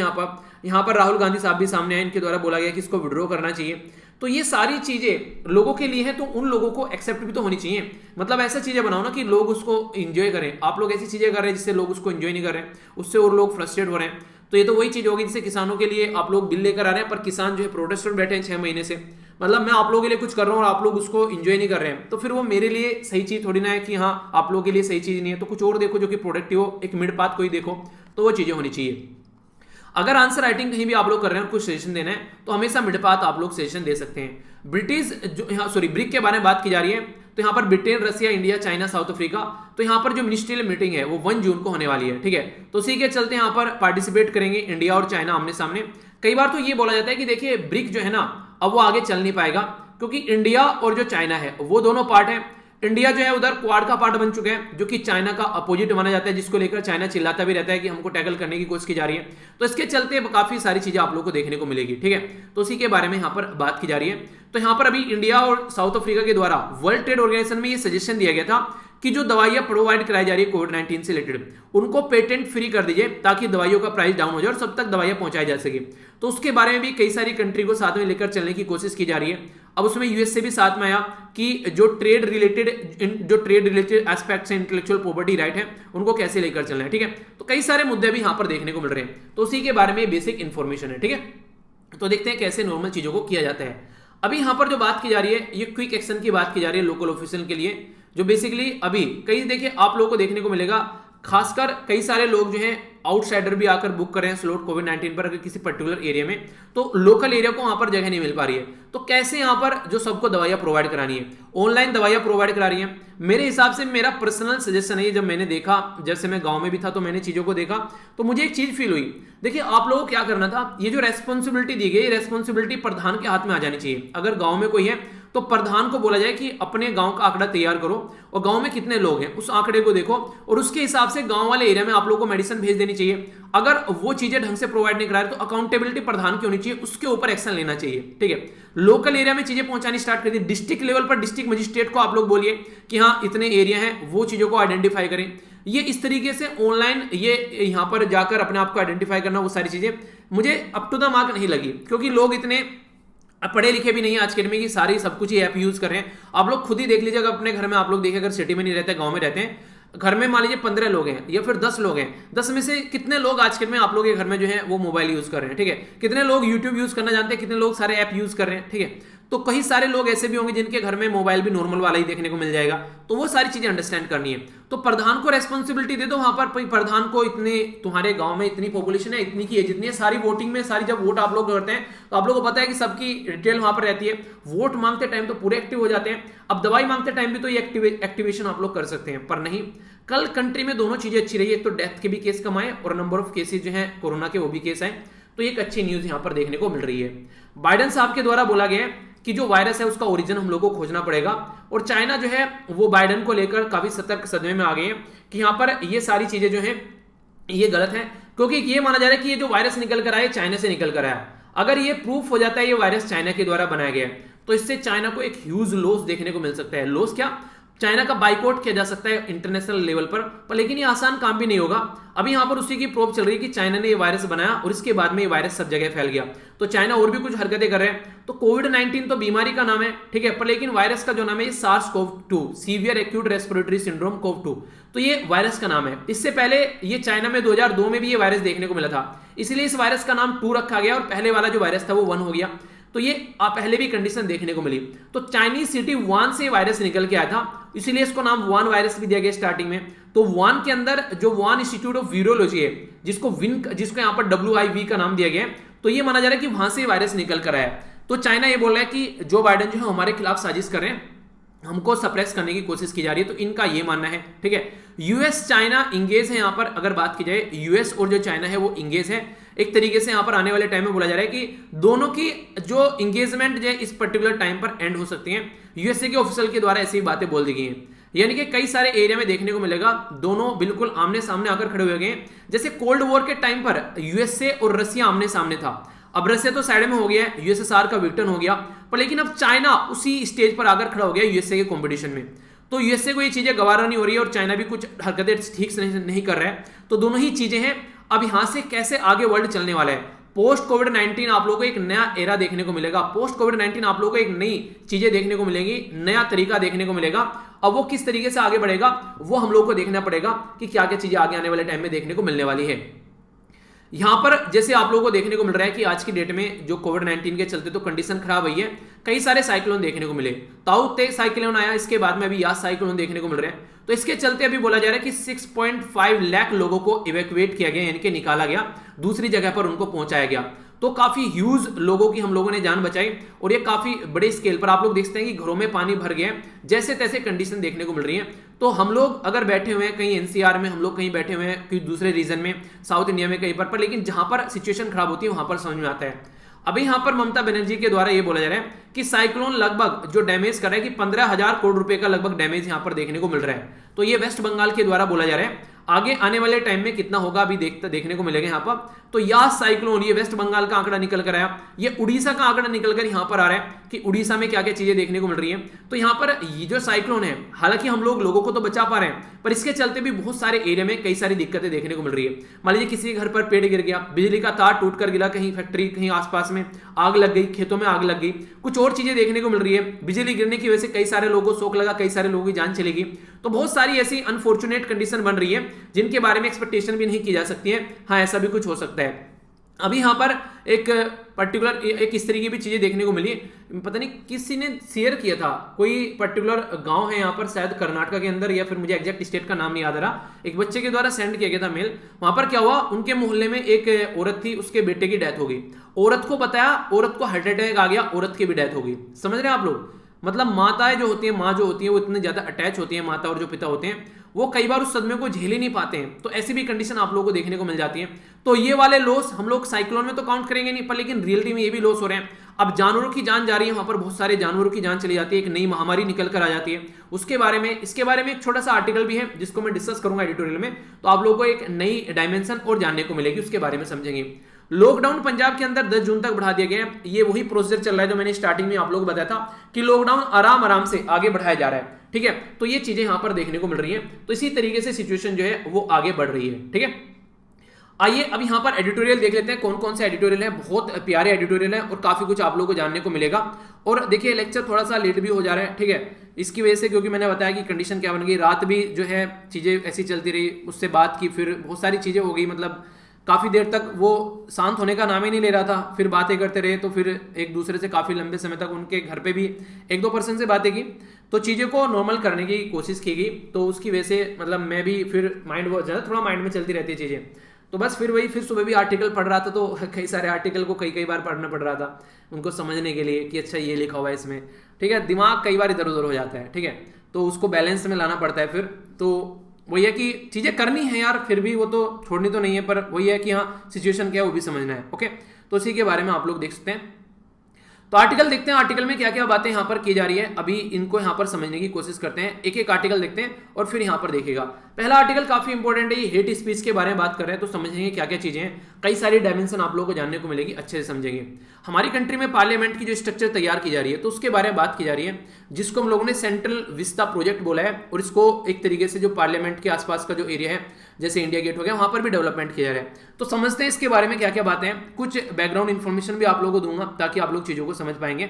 यहाँ पर राहुल गांधी साहब भी सामने आए, इनके द्वारा बोला गया कि इसको विड्रॉ करना चाहिए। तो ये सारी चीजें लोगों के लिए है, तो उन लोगों को एक्सेप्ट भी तो होनी चाहिए। मतलब ऐसा चीजें बनाओ ना कि लोग उसको एंजॉय करें। आप लोग ऐसी चीजें कर रहे हैं जिससे लोग उसको एंजॉय नहीं कर रहे हैं, उससे और लोग फ्रस्ट्रेट हो रहे हैं। तो ये तो वही चीज होगी जिससे किसानों के लिए आप लोग बिल लेकर आ रहे हैं, पर किसान जो है प्रोटेस्ट में बैठे हैं 6 महीने से। मतलब मैं आप लोगों के लिए कुछ कर रहा हूँ और आप लोग उसको एंजॉय नहीं कर रहे हैं, तो फिर वो मेरे लिए सही चीज थोड़ी ना है कि हाँ आप लोगों के लिए सही चीज नहीं है। तो कुछ और देखो जो कि प्रोडक्टिव हो, एक मिड पाथ कोई देखो, तो वो चीजें होनी चाहिए। अगर आंसर राइटिंग कहीं भी आप लोग कर रहे हैं, कुछ सजेशन देना है, तो हमेशा मिड पाथ आप लोग सजेशन दे सकते हैं। ब्रिक के बारे में बात की जा रही है। तो यहाँ पर ब्रिटेन, रसिया, इंडिया, चाइना, साउथ अफ्रीका, तो यहाँ पर जो मिनिस्ट्रियल मीटिंग है वो 1 जून को होने वाली है, ठीक है। तो उसी के चलते यहाँ पर पार्टिसिपेट करेंगे इंडिया और चाइना आमने सामने। कई बार तो ये बोला जाता है कि देखिए ब्रिक जो है ना अब वो आगे चल नहीं पाएगा, क्योंकि इंडिया और जो चाइना है वो दोनों पार्ट है, इंडिया जो है उधर क्वाड का पार्ट बन चुका है, जो कि चाइना का अपोजिट माना जाता है, जिसको लेकर चाइना चिल्लाता भी रहता है कि हमको टैकल करने की कोशिश की जा रही है। तो इसके चलते काफी सारी चीजें आप लोगों को देखने को मिलेगी, ठीक है। तो उसी के बारे में यहाँ पर बात की जा रही है। तो यहाँ पर अभी इंडिया और साउथ अफ्रीका के द्वारा वर्ल्ड ट्रेड ऑर्गेनाइजेशन में ये सजेशन दिया गया था कि जो दवाइयां प्रोवाइड कराई जा रही है कोविड-19 से रिलेटेड, उनको पेटेंट फ्री कर दीजिए ताकि दवाइयों का प्राइस डाउन हो जाए और सब तक दवाइयां पहुंचाई जा सके। तो उसके बारे में भी कई सारी कंट्री को साथ में लेकर चलने की कोशिश की जा रही है। अब उसमें यूएस से भी साथ में आया कि जो ट्रेड रिलेटेड एस्पेक्ट्स हैं, इंटेलेक्चुअल प्रॉपर्टी राइट है, उनको कैसे लेकर चलना है, ठीक है। तो कई सारे मुद्दे भी यहां पर देखने को मिल रहे हैं। तो उसी के बारे में बेसिक इंफॉर्मेशन है, ठीक है। तो देखते हैं कैसे नॉर्मल चीजों को किया जाता है। अभी यहां पर जो बात की जा रही है, ये क्विक एक्शन की बात की जा रही है लोकल ऑफिशियल के लिए, जो बेसिकली अभी कई देखिए आप लोगों को देखने को मिलेगा, खासकर कई सारे लोग जो हैं आउटसाइडर भी आकर बुक कर रहे हैं स्लॉट कोविड-19 पर, अगर किसी पर्टिकुलर एरिया में, तो लोकल एरिया को वहां पर जगह नहीं मिल पा रही है। तो कैसे यहां पर जो सबको दवाइयां प्रोवाइड करानी है, ऑनलाइन दवाइयां प्रोवाइड करा रही है। मेरे हिसाब से मेरा पर्सनल सजेशन है, जब मैंने देखा, जैसे मैं गांव में भी था तो मैंने चीजों को देखा, तो मुझे एक चीज फील हुई। देखिए आप लोगों को क्या करना था, ये जो रेस्पॉन्सिबिलिटी दी गई, रेस्पॉन्सिबिलिटी प्रधान के हाथ में आ जानी चाहिए। अगर गांव में कोई है तो प्रधान को बोला जाए कि अपने गांव का आंकड़ा तैयार करो और गांव में कितने लोग हैं उस आंकड़े को देखो और उसके हिसाब से गांव वाले एरिया में आप लोगों को मेडिसिन भेज देनी चाहिए। अगर वो चीजें ढंग से प्रोवाइड नहीं करा रहे तो अकाउंटेबिलिटी प्रधान की होनी चाहिए, उसके ऊपर एक्शन लेना चाहिए, ठीक है। लोकल एरिया में चीजें पहुंचानी स्टार्ट कर दी, डिस्ट्रिक्ट लेवल पर डिस्ट्रिक्ट मजिस्ट्रेट को आप लोग बोलिए कि हाँ इतने एरिया हैं, वो चीजों को आइडेंटिफाई करें। ये इस तरीके से ऑनलाइन ये यहां पर जाकर अपने आप को आइडेंटिफाई करना, वो सारी चीजें मुझे अप टू द मार्क नहीं लगी, क्योंकि लोग इतने पढ़े लिखे भी नहीं है आज के डेट में कि सारी सब कुछ ही ऐप यूज कर रहे हैं। आप लोग खुद ही देख लीजिए, अगर अपने घर में आप लोग देखिए, अगर सिटी में नहीं रहते गांव में रहते हैं, घर में मान लीजिए 15 लोग हैं या फिर 10 लोग हैं, 10 में से कितने लोग आज के में आप लोग के घर में जो है वो मोबाइल यूज कर रहे हैं, ठीक है। कितने लोग यूट्यूब यूज करना जानते हैं, कितने लोग सारे ऐप यूज कर रहे हैं, ठीक है। तो कई सारे लोग ऐसे भी होंगे जिनके घर में मोबाइल भी नॉर्मल वाला ही देखने को मिल जाएगा। तो वो सारी चीजें अंडरस्टैंड करनी है। तो प्रधान को रेस्पॉन्सिबिलिटी दे दो वहां पर, प्रधान को इतने, तुम्हारे गांव में इतनी पॉपुलेशन है, इतनी की है, जितनी है, सारी वोटिंग में सारी जब वोट आप लोग करते हैं तो आप लोगों को पता है कि सबकी डिटेल वहां पर रहती है। वोट मांगते टाइम तो पूरे एक्टिव हो जाते हैं, अब दवाई मांगते टाइम भी तो ये एक्टिवेशन आप लोग कर सकते हैं, पर नहीं। कल कंट्री में दोनों चीजें अच्छी रही है, तो डेथ के भी केस कम आए और नंबर ऑफ केसेज जो है कोरोना के वो भी केस आए। तो एक अच्छी न्यूज यहां पर देखने को मिल रही है। बाइडेन साहब के द्वारा बोला गया है कि जो वायरस है उसका ओरिजिन हम लोग को खोजना पड़ेगा, और चाइना जो है वो बाइडेन को लेकर काफी सतर्क सदमे में आ गए हैं कि यहाँ पर ये सारी चीजें जो है ये गलत है, क्योंकि ये माना जा रहा है कि ये जो वायरस निकल कर आया चाइना से निकल कर आया। अगर ये प्रूफ हो जाता है ये वायरस चाइना के द्वारा बनाया गया है, तो इससे चाइना को एक ह्यूज लॉस देखने को मिल सकता है। लॉस क्या, चाइना का बाइकआउट किया जा सकता है इंटरनेशनल लेवल पर, लेकिन ये आसान काम भी नहीं होगा। अभी यहां पर उसी की प्रोब चल रही है कि चाइना ने ये वायरस बनाया और इसके बाद में ये वायरस सब जगह फैल गया। तो चाइना और भी कुछ हरकतें कर रहे हैं। तो कोविड-19 तो बीमारी का नाम है, ठीक है, पर लेकिन वायरस का जो नाम है SARS-CoV-2, severe acute respiratory syndrome COV-2, तो ये वायरस का नाम है। इससे पहले ये चाइना में 2002 में भी ये वायरस देखने को मिला था, इसलिए इस वायरस का नाम 2 रखा गया और पहले वाला जो वायरस था वो 1 हो गया। तो ये पहले भी कंडीशन देखने को मिली। तो चाइनीज सिटी वुहान से वायरस निकल के आया था, इसीलिए इसको नाम वुहान वायरस भी दिया गया स्टार्टिंग में। तो वुहान के अंदर जो वुहान इंस्टीट्यूट ऑफ वीरोलॉजी है, जिसको यहाँ पर WIV का नाम दिया गया, तो ये माना जा रहा है कि वहां से वायरस निकल कर आया। तो चाइना ये बोल रहा है कि जो बाइडेन जो है हमारे खिलाफ साजिश कर रहे हैं, हमको सप्रेस करने की कोशिश की जा रही है। तो इनका ये मानना है, ठीक है। यूएस चाइना इंगेज है यहाँ पर, अगर बात की जाए यूएस और जो चाइना है वो इंगेज है एक तरीके से। यहाँ पर आने वाले टाइम में बोला जा रहा है कि दोनों की जो इंगेजमेंट जो है इस पर्टिकुलर टाइम पर एंड हो सकती है। यूएसए के ऑफिशियल के द्वारा ऐसी बातें बोल दी गई हैं, यानी कि कई सारे एरिया में देखने को मिलेगा दोनों बिल्कुल आमने सामने आकर खड़े हुए गए। जैसे कोल्ड वॉर के टाइम पर यूएसए और रसिया आमने सामने था, अब रसिया तो साइड में हो गया है, यूएसएसआर का विक्टन हो गया, पर लेकिन अब चाइना उसी स्टेज पर आकर खड़ा हो गया यूएसए के कंपटीशन में। तो यूएसए को ये चीजें गवारा नहीं हो रही है और चाइना भी कुछ हरकतें ठीक से नहीं कर रहा है। तो दोनों ही चीजें हैं। अब यहां से कैसे आगे वर्ल्ड चलने वाला है, पोस्ट कोविड-19 आप लोगों को एक नया एरा देखने को मिलेगा। पोस्ट कोविड-19 आप लोगों को एक नई चीजें देखने को मिलेंगी, नया तरीका देखने को मिलेगा। अब वो किस तरीके से आगे बढ़ेगा वो हम लोगों को देखना पड़ेगा कि क्या क्या चीजें आगे आने वाले टाइम में देखने को मिलने वाली है। यहां पर जैसे आप लोगों को देखने को मिल रहा है कि आज की डेट में जो कोविड-19 के चलते तो कंडीशन खराब हुई है, कई सारे साइक्लोन देखने को मिले। ताऊ ते साइक्लोन आया, इसके बाद में अभी यास साइक्लोन देखने को मिल रहे हैं। तो इसके चलते अभी बोला जा रहा है कि 6.5 लाख लोगों को इवैक्यूएट किया गया, यानी कि निकाला गया, दूसरी जगह पर उनको पहुंचाया गया। तो काफी ह्यूज लोगों की हम लोगों ने जान बचाई और ये काफी बड़े स्केल पर आप लोग देखते हैं कि घरों में पानी भर गया, जैसे तैसे कंडीशन देखने को मिल रही है। तो हम लोग अगर बैठे हुए हैं कहीं एनसीआर में, हम लोग कहीं बैठे हुए हैं किसी दूसरे रीजन में, साउथ इंडिया में कहीं पर लेकिन जहां पर सिचुएशन खराब होती है वहां पर समझ में आता है। अभी यहां पर ममता बनर्जी के द्वारा ये बोला जा रहा है कि साइक्लोन लगभग जो डैमेज कर रहा है कि 15,000 करोड़ रुपए का लगभग डैमेज यहां पर देखने को मिल रहा है। तो ये वेस्ट बंगाल के द्वारा बोला जा रहा है। आगे आने वाले टाइम में कितना होगा अभी देखने को मिलेगा यहां पर। तो यह साइक्लोन, ये वेस्ट बंगाल का आंकड़ा निकल कर आया, ये उड़ीसा का आंकड़ा निकल कर यहां पर आ रहा है कि उड़ीसा में क्या क्या चीजें देखने को मिल रही है। तो यहां पर ये जो साइक्लोन है, हालांकि हम लोगों को तो बचा पा रहे हैं, पर इसके चलते भी बहुत सारे एरिया में कई सारी दिक्कतें देखने को मिल रही है। मान लीजिए किसी के घर पर पेड़ गिर गया, बिजली का तार टूट कर गिरा, कहीं फैक्ट्री कहीं आसपास में आग लग गई, खेतों में आग लग गई, कुछ और चीजें देखने को मिल रही है। बिजली गिरने की वजह से कई सारे लोगों को शॉक लगा, कई सारे लोगों की जान चलेगी। तो बहुत सारी ऐसी अनफॉर्चुनेट कंडीशन बन रही है जिनके बारे में एक्सपेक्टेशन भी नहीं की जा सकती है। हाँ, ऐसा भी कुछ हो सकता है। अभी यहां पर एक पर्टिकुलर एक इस तरीके की भी चीजें देखने को मिली, पता नहीं किसी ने शेयर किया था, कोई पर्टिकुलर गांव है यहां पर शायद कर्नाटक के अंदर, या फिर मुझे एग्जैक्ट स्टेट का नाम नहीं याद आ रहा। एक बच्चे के द्वारा सेंड किया गया था मेल। वहां पर क्या हुआ, उनके मोहल्ले में एक औरत थी, उसके बेटे की डेथ हो गई। औरत को बताया, औरत को हार्ट अटैक आ गया, औरत की भी डेथ हो गई। समझ रहे हैं आप लोग? मतलब माताएं जो होती हैं, माँ जो होती है, वो इतने ज्यादा अटैच होती है, माता और जो पिता होते हैं, वो कई बार उस सदमे को झेल ही नहीं पाते हैं। तो ऐसी भी कंडीशन आप लोगों को देखने को मिल जाती है। तो ये वाले लॉस हम लोग साइक्लोन में तो काउंट करेंगे नहीं, पर लेकिन रियलिटी में ये भी लॉस हो रहे हैं। अब जानवरों की जान जा रही है, वहां पर बहुत सारे जानवरों की जान चली जाती है, एक नई महामारी निकल कर आ जाती है। उसके बारे में, इसके बारे में एक छोटा सा आर्टिकल भी है जिसको मैं डिस्कस करूंगा एडिटोरियल में। तो आप लोगों को एक नई डायमेंशन और जानने को मिलेगी, उसके बारे में समझेंगे। लॉकडाउन पंजाब के अंदर 10 जून तक बढ़ा दिया गया है। ये वही प्रोसीजर चल रहा है जो मैंने स्टार्टिंग में आप लोगों को बताया था कि लॉकडाउन आराम से आगे बढ़ाया जा रहा है। ठीक है, तो ये चीजें यहां पर देखने को मिल रही हैं। तो इसी तरीके से सिचुएशन जो है वो आगे बढ़ रही है। ठीक है, आइए अब यहां पर एडिटोरियल देख लेते हैं, कौन कौन से एडिटोरियल है। बहुत प्यारे एडिटोरियल है और काफी कुछ आप लोगों को जानने को मिलेगा। और देखिए लेक्चर थोड़ा सा लेट भी हो जा रहा है, ठीक है, इसकी वजह से, क्योंकि मैंने बताया कि कंडीशन क्या बन गई, रात भी जो है चीजें ऐसी चलती रही, उससे बात की, फिर बहुत सारी चीजें हो गई, मतलब काफ़ी देर तक वो शांत होने का नाम ही नहीं ले रहा था। फिर बातें करते रहे, तो फिर एक दूसरे से काफ़ी लंबे समय तक उनके घर पे भी 1-2 पर्सन से बातें की, तो चीज़ों को नॉर्मल करने की कोशिश की गई। तो उसकी वजह से मतलब मैं भी फिर माइंड वो ज़्यादा थोड़ा माइंड में चलती रहती है चीज़ें। तो बस फिर वही, फिर सुबह भी आर्टिकल पढ़ रहा था, तो कई सारे आर्टिकल को कई बार पढ़ना पड़ रहा था उनको समझने के लिए कि अच्छा ये लिखा हुआ है इसमें। ठीक है, दिमाग कई बार इधर उधर हो जाता है। ठीक है, तो उसको बैलेंस में लाना पड़ता है फिर। तो वही है कि चीज़ें करनी है यार, फिर भी वो तो छोड़नी तो नहीं है, पर वही है कि हाँ सिचुएशन क्या है वो भी समझना है। ओके, तो इसी के बारे में आप लोग देख सकते हैं। तो आर्टिकल देखते हैं, आर्टिकल में क्या क्या बातें यहाँ पर की जा रही है, अभी इनको यहाँ पर समझने की कोशिश करते हैं। एक एक आर्टिकल देखते हैं और फिर यहाँ पर देखिएगा। पहला आर्टिकल काफी इंपॉर्टेंट है, ये हेट स्पीच के बारे में बात कर रहे हैं, तो समझेंगे क्या क्या चीजें हैं। कई सारी डायमेंशन आप लोगों को जानने को मिलेगी, अच्छे से समझेंगे। हमारी कंट्री में पार्लियामेंट की जो स्ट्रक्चर तैयार की जा रही है, तो उसके बारे में बात की जा रही है, जिसको हम लोगों ने सेंट्रल विस्ता प्रोजेक्ट बोला है। और इसको एक तरीके से जो पार्लियामेंट के आसपास का जो एरिया है, जैसे इंडिया गेट हो गया, वहां पर भी डेवलपमेंट किया जा रहा है। तो समझते हैं इसके बारे में क्या क्या बातें हैं। कुछ बैकग्राउंड इन्फॉर्मेशन भी आप लोगों को दूंगा ताकि आप लोग चीजों को समझ पाएंगे।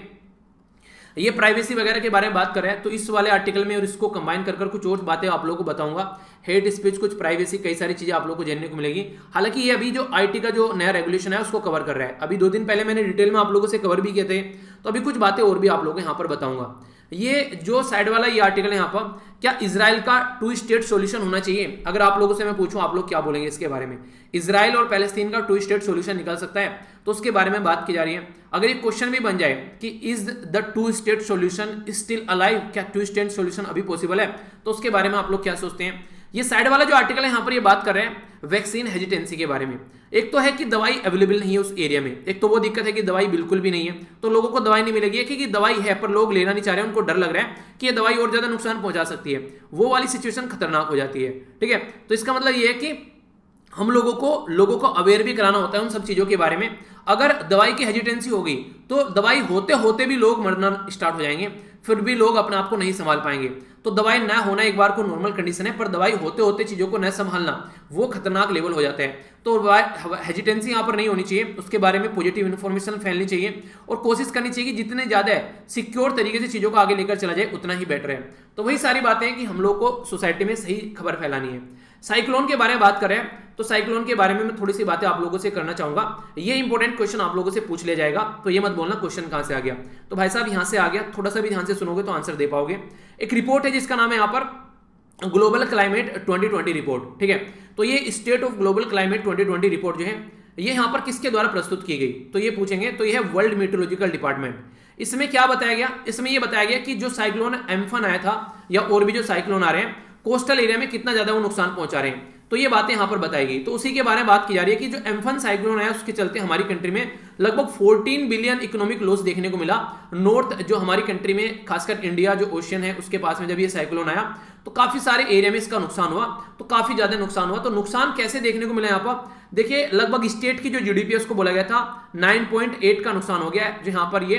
ये प्राइवेसी वगैरह के बारे में बात कर रहे हैं, तो इस वाले आर्टिकल में और इसको कंबाइन कर कुछ और बातें आप लोगों को बताऊंगा। हेट स्पीच, कुछ प्राइवेसी, कई सारी चीजें आप लोगों को जानने को मिलेगी। हालांकि ये अभी जो आईटी का जो नया रेगुलेशन है उसको कवर कर रहा है। अभी 2 दिन पहले मैंने डिटेल में आप लोगों से कवर भी किए थे, तो अभी कुछ बातें और भी आप लोगों को यहाँ पर बताऊंगा। ये जो साइड वाला ये आर्टिकल है यहाँ पर, क्या इजराइल का 2 स्टेट सॉल्यूशन होना चाहिए? अगर आप लोगों से मैं पूछूं, आप लोग क्या बोलेंगे इसके बारे में? इजराइल और पैलेस्तीन का 2 स्टेट सॉल्यूशन निकल सकता है, तो उसके बारे में बात की जा रही है। अगर ये क्वेश्चन भी बन जाए कि is the 2 state solution still alive, क्या 2 स्टेट सॉल्यूशन अभी पॉसिबल है, तो उसके बारे में आप लोग क्या सोचते हैं? ये साइड वाला जो आर्टिकल है यहाँ पर ये बात कर रहे हैं वैक्सीन हेजिटेंसी के बारे में। एक तो है कि दवाई अवेलेबल नहीं है उस एरिया में, एक तो वो दिक्कत है कि दवाई बिल्कुल भी नहीं है, तो लोगों को दवाई नहीं मिलेगी। क्योंकि दवाई है पर लोग लेना नहीं चाह रहे हैं, उनको डर लग रहा है कि ये दवाई और ज्यादा नुकसान पहुंचा सकती है, वो वाली सिचुएशन खतरनाक हो जाती है। ठीक है, तो इसका मतलब ये है कि हम लोगों को अवेयर भी कराना होता है उन सब चीजों के बारे में। अगर दवाई की हेजिटेंसी होगी तो दवाई होते होते भी लोग मरना स्टार्ट हो जाएंगे, फिर भी लोग अपने आप को नहीं संभाल पाएंगे। तो दवाई ना होना एक बार को नॉर्मल कंडीशन है, पर दवाई होते होते चीजों को न संभालना वो खतरनाक लेवल हो जाता है। तो हेजिटेंसी यहाँ पर नहीं होनी चाहिए, उसके बारे में पॉजिटिव इन्फॉर्मेशन फैलनी चाहिए और कोशिश करनी चाहिए कि जितने ज्यादा सिक्योर तरीके से चीजों को आगे लेकर चला जाए उतना ही बेटर है। तो वही सारी बातें हैं कि हम लोग को सोसाइटी में सही खबर फैलानी है। साइक्लोन के बारे में बात करें तो साइक्लोन के बारे में मैं थोड़ी सी बातें आप लोगों से करना चाहूंगा। ये इंपॉर्टेंट क्वेश्चन आप लोगों से पूछ लिया जाएगा, तो ये मत बोलना क्वेश्चन कहां से आ गया। तो भाई साहब यहां से आ गया, थोड़ा सा भी ध्यान से सुनोगे तो आंसर दे पाओगे। एक रिपोर्ट है जिसका नाम है यहाँ पर ग्लोबल क्लाइमेट 2020 रिपोर्ट। ठीक है, तो ये state of global climate 2020 report जो है ये यहाँ पर किसके द्वारा प्रस्तुत की गई, तो ये पूछेंगे। तो ये है वर्ल्ड मीटरोलॉजिकल डिपार्टमेंट। इसमें क्या बताया गया? इसमें ये बताया गया कि जो साइक्लोन एम्फन आया था या और भी जो साइक्लोन आ रहे हैं कोस्टल एरिया में कितना ज्यादा वो नुकसान पहुंचा रहे हैं। तो ये बातें यहां पर बताई गई। तो उसी के बारे में बात की जा रही है कि जो एम्फन साइक्लोन है उसके चलते हमारी कंट्री में लगभग 14 बिलियन इकोनॉमिक लॉस देखने को मिला। नॉर्थ जो हमारी कंट्री में खासकर इंडिया जो ओशियन है उसके पास में जब ये साइक्लोन आया तो काफी सारे एरिया में इसका नुकसान हुआ, तो काफी ज्यादा नुकसान हुआ। तो नुकसान कैसे देखने को मिला यहाँ पर देखिए, लगभग स्टेट की जो जीडीपी है उसको बोला गया था 9.8 का नुकसान हो गया है जो यहाँ पर ये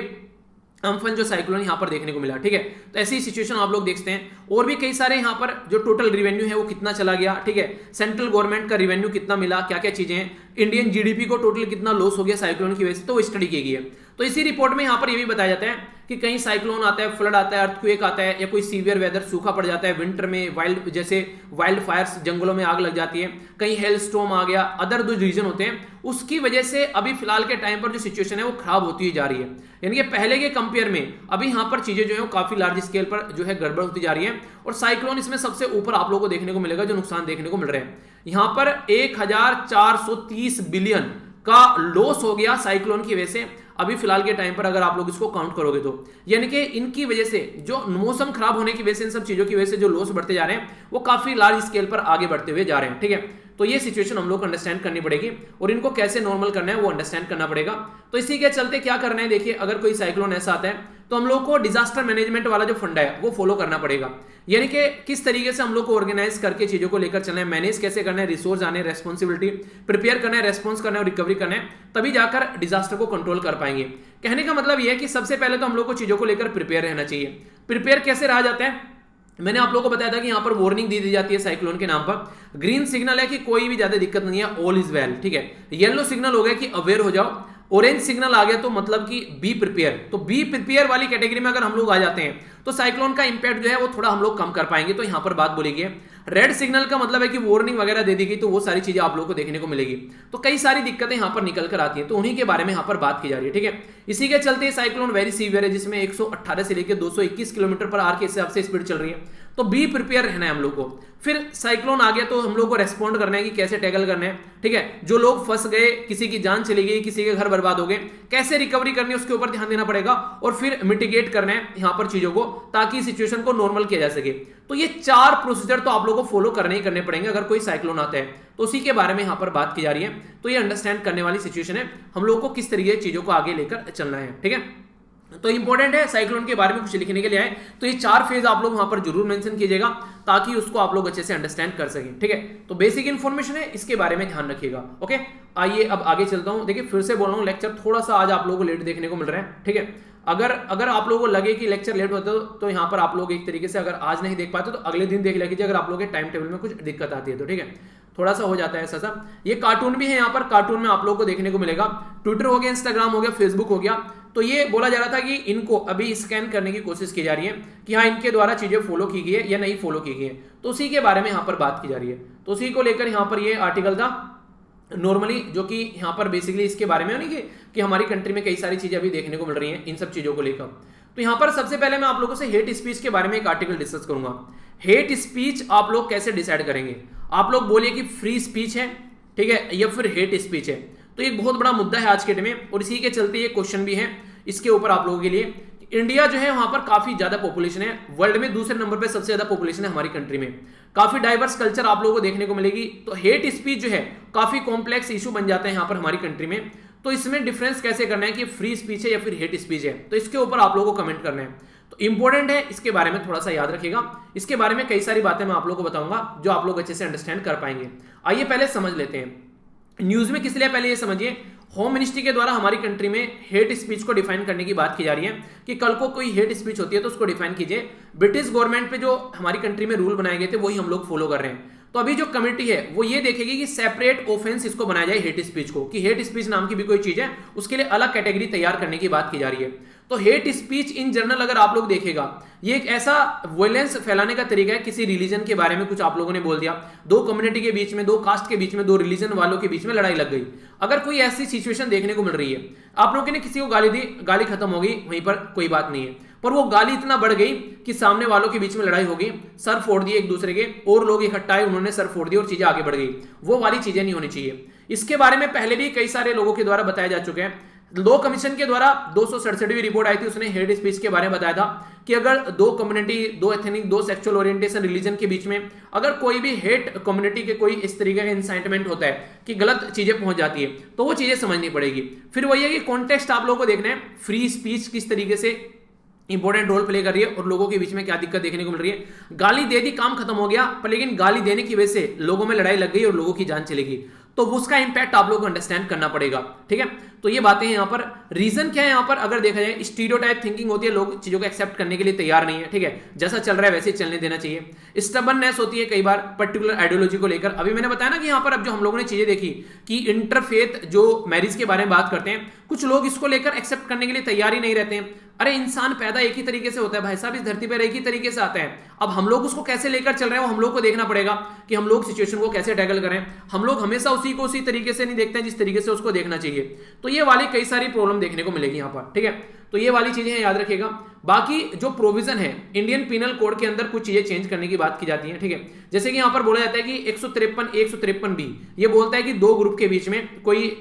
अम्फन जो साइक्लोन यहां पर देखने को मिला। ठीक है, तो ऐसी सिचुएशन आप लोग देखते हैं। और भी कई सारे यहां पर जो टोटल रिवेन्यू है वो कितना चला गया, ठीक है, सेंट्रल गवर्नमेंट का रिवेन्यू कितना मिला, क्या क्या चीजें हैं, इंडियन जीडीपी को टोटल कितना लॉस हो गया साइक्लोन की वजह से, तो वो स्टडी की गई है। तो इसी रिपोर्ट में यहां पर ये भी बताया जाता है कि कहीं साइक्लोन आता है, फ्लड आता है, अर्थक्वेक आता है, या कोई सीवियर वेदर सूखा पड़ जाता है विंटर में, वाइल्ड जैसे वाइल्ड फायर्स जंगलों में आग लग जाती है, कहीं हेल स्टॉर्म आ गया, अदर जो रीजन होते हैं उसकी वजह से अभी फिलहाल के टाइम पर जो सिचुएशन है वो खराब होती जा रही है। यानी कि पहले के कंपेयर में अभी यहां पर चीजें जो है वो काफी लार्ज स्केल पर जो है गड़बड़ होती जा रही है। और साइक्लोन इसमें सबसे ऊपर आप लोगों को देखने को मिलेगा जो नुकसान देखने को मिल रहे हैं। यहां पर 1430 बिलियन का लॉस हो गया साइक्लोन की वजह से अभी फिलहाल के टाइम पर, अगर आप लोग इसको काउंट करोगे तो। यानी कि इनकी वजह से जो मौसम खराब होने की वजह से, इन सब चीजों की वजह से जो लॉस बढ़ते जा रहे हैं वो काफी लार्ज स्केल पर आगे बढ़ते हुए जा रहे हैं। ठीक है, तो ये सिचुएशन हम लोग को अंडरस्टैंड करनी पड़ेगी और इनको कैसे नॉर्मल करना है वो अंडरस्टैंड करना पड़ेगा। तो इसी के चलते क्या करना है, देखिए अगर कोई साइक्लोन ऐसा आता है तो हम लोग को डिजास्टर मैनेजमेंट वाला जो फंड है वो फॉलो करना पड़ेगा। यानी कि किस तरीके से हम लोग को ऑर्गेनाइज करके चीजों को लेकर चलना है, मैनेज कैसे करना है, रिसोर्स आने, रेस्पॉन्सिबिलिटी प्रिपेयर करना है, रेस्पॉन्स करना है और रिकवरी करना है, तभी जाकर डिजास्टर को कंट्रोल कर पाएंगे। कहने का मतलब यह है कि सबसे पहले तो हम लोग को चीजों को लेकर प्रिपेयर रहना चाहिए। प्रिपेयर कैसे रहा जाता है, मैंने आप लोगों को बताया था कि यहां पर वार्निंग दी जाती है साइक्लोन के नाम पर। ग्रीन सिग्नल है कि कोई भी ज्यादा दिक्कत नहीं है, ऑल इज वेल। ठीक है, येलो सिग्नल हो गया कि अवेयर हो जाओ, ऑरेंज सिग्नल आ गया तो मतलब कि बी प्रिपेयर। तो बी प्रिपेयर वाली कैटेगरी में अगर हम लोग आ जाते हैं तो साइक्लोन का इंपैक्ट जो है वो थोड़ा हम लोग कम कर पाएंगे। तो यहां पर बात बोली गई है। रेड सिग्नल का मतलब है कि वार्निंग वगैरह दे दी गई, तो वो सारी चीजें आप लोगों को देखने को मिलेगी। तो कई सारी दिक्कतें यहां पर निकल कर आती हैं, तो उन्हीं के बारे में यहां पर बात की जा रही है। ठीक है, इसी के चलते साइक्लोन वेरी सीवियर है जिसमें 118 से लेकर 221 किलोमीटर पर आवर के हिसाब से स्पीड चल रही है। तो बी प्रिपेयर रहना है हम लोग को। फिर साइक्लोन आ गया तो हम लोग को रेस्पॉन्ड करना है कि कैसे टैकल करना है। ठीक है, जो लोग फंस गए, किसी की जान चली गई, किसी के घर बर्बाद हो गए, कैसे रिकवरी करनी है उसके ऊपर ध्यान देना पड़ेगा और फिर मिटिगेट करना है यहां पर चीजों को, ताकि सिचुएशन को नॉर्मल किया जा सके। तो ये 4 प्रोसीजर तो आप लोगों को फॉलो करने ही करने पड़ेंगे अगर कोई साइक्लोन आता है। तो उसी के बारे में यहां पर बात की जा रही है। तो ये अंडरस्टैंड करने वाली सिचुएशन है, हम लोग को किस तरीके चीजों को आगे लेकर चलना है। ठीक है, तो इंपॉर्टेंट है साइक्लोन के बारे में कुछ लिखने के लिए आए तो ये 4 फेज आप लोग वहां पर जरूर मेंशन कीजिएगा ताकि उसको आप लोग अच्छे से अंडरस्टैंड कर सकें। ठीक है, तो बेसिक इन्फॉर्मेशन है, इसके बारे में ध्यान रखिएगा। ओके, आइए अब आगे चलता हूं। देखिए फिर से बोल रहा हूं, लेक्चर थोड़ा सा आज आप लोगों को लेट देखने को मिल रहा है। ठीक है, अगर आप लोगों को लगे कि लेक्चर लेट होता है तो यहाँ पर आप लोग एक तरीके से अगर आज नहीं देख पाते तो अगले दिन देख लीजिए, अगर आप लोगों के टाइम टेबल में कुछ दिक्कत आती है तो। ठीक है, थोड़ा सा हो जाता है ऐसा। ये कार्टून भी है यहाँ पर, कार्टून में आप लोगों को देखने को मिलेगा। ट्विटर हो गया, इंस्टाग्राम हो गया, फेसबुक हो गया। तो ये बोला जा रहा था कि इनको अभी स्कैन करने की कोशिश की जा रही है कि हाँ इनके द्वारा चीजें फॉलो की गई है या नहीं फॉलो की गई है। तो उसी के बारे में यहाँ पर बात की जा रही है। तो उसी को लेकर यहाँ पर ये आर्टिकल था नॉर्मली, जो कि यहाँ पर बेसिकली इसके बारे में नहीं कि हमारी कंट्री में कई सारी चीजें अभी देखने को मिल रही हैं इन सब चीजों को लेकर। तो यहाँ पर सबसे पहले मैं आप लोगों से हेट स्पीच के बारे में एक आर्टिकल डिस्कस करूंगा। हेट स्पीच आप लोग कैसे डिसाइड करेंगे, आप लोग बोलिए कि फ्री स्पीच है, ठीक है, या फिर हेट स्पीच है। तो एक बहुत बड़ा मुद्दा है आज के डेट में और इसी के चलते ये क्वेश्चन भी है इसके ऊपर आप लोगों के लिए। इंडिया जो है वहां पर काफी ज्यादा पॉपुलेशन है, वर्ल्ड में दूसरे नंबर पे सबसे ज्यादा पॉपुलेशन है हमारी कंट्री में, काफी डाइवर्स कल्चर आप लोगों को देखने को मिलेगी। तो हेट स्पीच जो है काफी कॉम्प्लेक्स इशू बन जाता है यहाँ पर हमारी कंट्री में। तो इसमें डिफरेंस कैसे करना है कि फ्री स्पीच है या फिर हेट स्पीच है, तो इसके ऊपर आप लोगों को कमेंट करना है। तो इंपॉर्टेंट है, इसके बारे में थोड़ा सा याद रखिएगा। इसके बारे में कई सारी बातें मैं आप लोगों को बताऊंगा जो आप लोग अच्छे से अंडरस्टैंड कर पाएंगे। आइए पहले समझ लेते हैं न्यूज में किस लिए, पहले ये समझिए होम मिनिस्ट्री के द्वारा हमारी कंट्री में हेट स्पीच को डिफाइन करने की बात की जा रही है कि कल को कोई हेट स्पीच होती है तो उसको डिफाइन कीजिए। ब्रिटिश गवर्नमेंट पे जो हमारी कंट्री में रूल बनाए गए थे वही हम लोग फॉलो कर रहे हैं। तो अभी जो कमेटी है वो ये देखेगी कि सेपरेट ऑफेंस इसको बनाया जाए हेट स्पीच को, कि हेट स्पीच नाम की भी कोई चीज है उसके लिए अलग कैटेगरी तैयार करने की बात की जा रही है। तो हेट स्पीच इन जनरल अगर आप लोग देखेगा ये एक ऐसा वायलेंस फैलाने का तरीका है, किसी रिलीजन के बारे में कुछ आप लोगों ने बोल दिया, दो कम्युनिटी के बीच में, दो कास्ट के बीच में, दो रिलीजन वालों के बीच में लड़ाई लग गई। अगर कोई ऐसी सिचुएशन देखने को मिल रही है, आप लोगों ने किसी को गाली दी, गाली खत्म हो गई वहीं पर कोई बात नहीं है, पर वो गाली इतना बढ़ गई कि सामने वालों के बीच में लड़ाई हो गई, सर फोड़ दिए एक दूसरे के, और लोग इकट्ठा आए उन्होंने सर फोड़ दिए और चीजें आगे बढ़ गई। वो वाली चीजें नहीं होनी चाहिए। इसके बारे में पहले भी कई सारे लोगों के द्वारा बताया जा चुका है। लॉ कमीशन के द्वारा 267वीं रिपोर्ट आई थी, उसने हेट स्पीच के बारे में बताया था कि अगर दो कम्युनिटी, दो एथनिक, दो सेक्सुअल ओरिएंटेशन, रिलीजन के बीच में अगर कोई भी हेट कम्युनिटी के कोई इस तरीके का इंसाइटमेंट होता है कि गलत चीजें पहुंच जाती है, तो वो चीजें समझनी पड़ेगी। फिर वही है कि कॉन्टेक्स्ट आप लोगों को देखना है, फ्री स्पीच किस तरीके से इंपॉर्टेंट रोल प्ले कर रही है और लोगों के बीच में क्या दिक्कत देखने को मिल रही है। गाली दे दी, काम खत्म हो गया, पर लेकिन गाली देने की वजह से लोगों में लड़ाई लग गई और लोगों की जान चलेगी, तो उसका इंपैक्ट आप लोगों को अंडरस्टैंड करना पड़ेगा। ठीक है, तो ये बातें हैं यहाँ पर। रीजन क्या है यहाँ पर, अगर देखा जाए स्टीरियोटाइप थिंकिंग होती है, लोग चीजों को एक्सेप्ट करने के लिए तैयार नहीं है। ठीक है, जैसा चल रहा है वैसे ही चलने देना चाहिए। स्टबर्ननेस होती है कई बार पर्टिकुलर आइडियोलॉजी को लेकर। अभी मैंने बताया ना कि यहाँ पर अब जो हम लोगों ने चीजें देखी कि इंटरफेथ जो मैरिज के बारे में बात करते हैं, कुछ लोग इसको लेकर एक्सेप्ट करने के लिए तैयार ही नहीं रहते हैं। अरे इंसान पैदा एक ही तरीके से होता है भाई साहब, इस धरती पर एक ही तरीके से आता है। अब हम लोग उसको कैसे लेकर चल रहे हैं वो हम लोग को देखना पड़ेगा कि हम लोग सिचुएशन को कैसे टैकल करें। हम लोग हमेशा उसी को उसी तरीके से नहीं देखते हैं जिस तरीके से उसको देखना चाहिए। तो ये वाली कई सारी प्रॉब्लम देखने को मिलेगी यहाँ पर। ठीक है, तो ये वाली चीजें याद रखिएगा। बाकी जो प्रोविजन है इंडियन पीनल कोड के अंदर कुछ चीजें चेंज करने की बात की जाती है। ठीक है, जैसे कि यहाँ पर बोला जाता है कि 153 बी ये बोलता है कि दो ग्रुप के बीच में कोई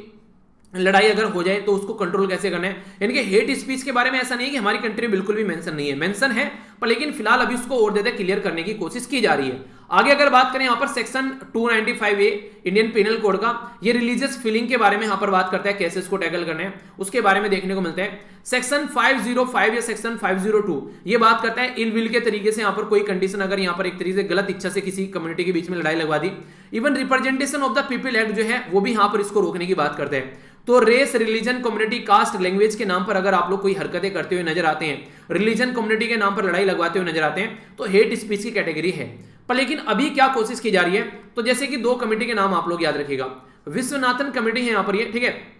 लड़ाई अगर हो जाए तो उसको कंट्रोल कैसे करना है। यानी कि हेट स्पीच के बारे में ऐसा नहीं है कि हमारी कंट्री में बिल्कुल भी मेंशन नहीं है, मेंशन है, पर लेकिन फिलहाल अभी उसको और ज्यादा क्लियर करने की कोशिश की जा रही है। आगे अगर बात करें यहाँ पर section 295A Indian penal code का, ये रिलीजियस फीलिंग के बारे में यहाँ पर बात करता है, कैसे इसको टैकल करना है उसके बारे में देखने को मिलता है। सेक्शन 505 या सेक्शन 502 ये बात करता है इल विल के तरीके से यहाँ पर कोई कंडीशन अगर यहाँ पर एक तरीके से गलत इच्छा से किसी कम्युनिटी के बीच में लड़ाई लगवा दी। Even representation of the people act जो है वो भी यहाँ पर इसको रोकने की बात करते हैं। तो race, religion, community, caste, language के नाम पर अगर आप लोग कोई हरकतें करते हुए नजर आते हैं, रिलीजन, कम्युनिटी के नाम पर लड़ाई लगवाते हुए नजर आते हैं, तो हेट स्पीच की कैटेगरी है। पर लेकिन अभी क्या कोशिश की जा रही है, तो जैसे कि दो कमेटी के नाम आप लोग याद रखिएगा, विश्वनाथन कमेटी है यहाँ पर ये, ठीक है,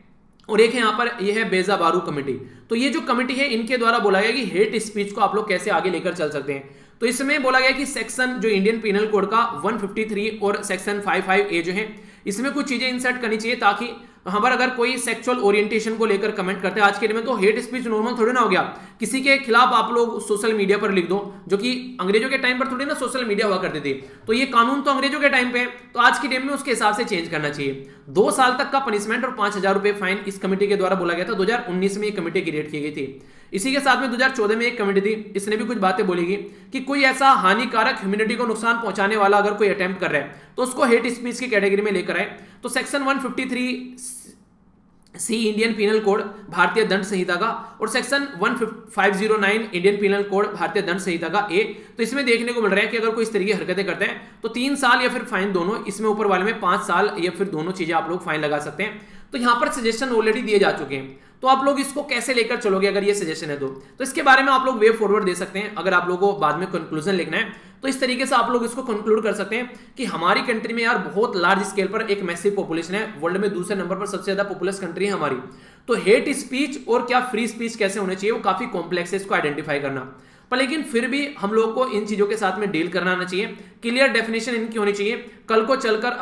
और एक है यहाँ पर ये है बेजा बारू कमेटी। तो ये जो कमेटी है इनके द्वारा बोला गया कि हेट स्पीच को आप लोग कैसे आगे लेकर चल सकते हैं। तो इसमें बोला गया कि सेक्शन जो इंडियन पीनल कोड का 153 और सेक्शन 55A जो है इसमें कुछ चीजें इंसर्ट करनी चाहिए, ताकि वहां पर अगर कोई सेक्सुअल ओरिएंटेशन को लेकर कमेंट करते हैं आज के दिन में, तो हेट स्पीच नॉर्मल थोड़ी ना हो गया, किसी के खिलाफ आप लोग सोशल मीडिया पर लिख दो, जो कि अंग्रेजों के टाइम पर थोड़ी ना सोशल मीडिया हुआ करती थी। तो ये कानून तो अंग्रेजों के टाइम पे है, तो आज की डेट में उसके हिसाब से चेंज करना चाहिए। 2 साल तक का पनिशमेंट और 5,000 रुपए फाइन इस कमेटी के द्वारा बोला गया था। 2019 में ये कमेटी क्रिएट की गई थी। इसी के साथ में 2014 में एक कमेटी थी, इसने भी कुछ बातें बोलेगी कि कोई ऐसा हानिकारक ह्यूमैनिटी को नुकसान पहुंचाने वाला अगर कोई अटेम्प्ट कर रहा है तो उसको हेट स्पीच की कैटेगरी में लेकर आए। तो section 153C Indian penal code भारतीय दंड संहिता का और सेक्शन 1509 इंडियन पीनल कोड भारतीय दंड संहिता का ए, तो इसमें देखने को मिल रहा है कि अगर कोई इस तरीके की हरकतें करते हैं तो 3 साल या फिर फाइन दोनों, इसमें ऊपर वाले में 5 साल या फिर दोनों चीजें आप लोग फाइन लगा सकते हैं। तो यहाँ पर सजेशन ऑलरेडी दिए जा चुके हैं, तो आप लोग इसको कैसे लेकर चलोगे अगर ये सजेशन है तो इसके बारे में आप लोग वे फॉरवर्ड दे सकते हैं। अगर आप लोगों को बाद में कंक्लूजन लिखना है तो इस तरीके से आप लोग इसको कंक्लूड कर सकते हैं कि हमारी कंट्री में यार बहुत लार्ज स्केल पर एक मैसिव पॉपुलेशन है, वर्ल्ड में दूसरे नंबर पर सबसे ज्यादा पॉपुलस कंट्री है हमारी। तो हेट स्पीच और क्या फ्री स्पीच कैसे होने चाहिए वो काफी कॉम्प्लेक्स है इसको आइडेंटिफाई करना, पर लेकिन फिर भी हम लोग को इन चीजों के साथ में डील करना आना चाहिए। क्लियर डेफिनेशन इनकी होनी चाहिए। कल को चलकर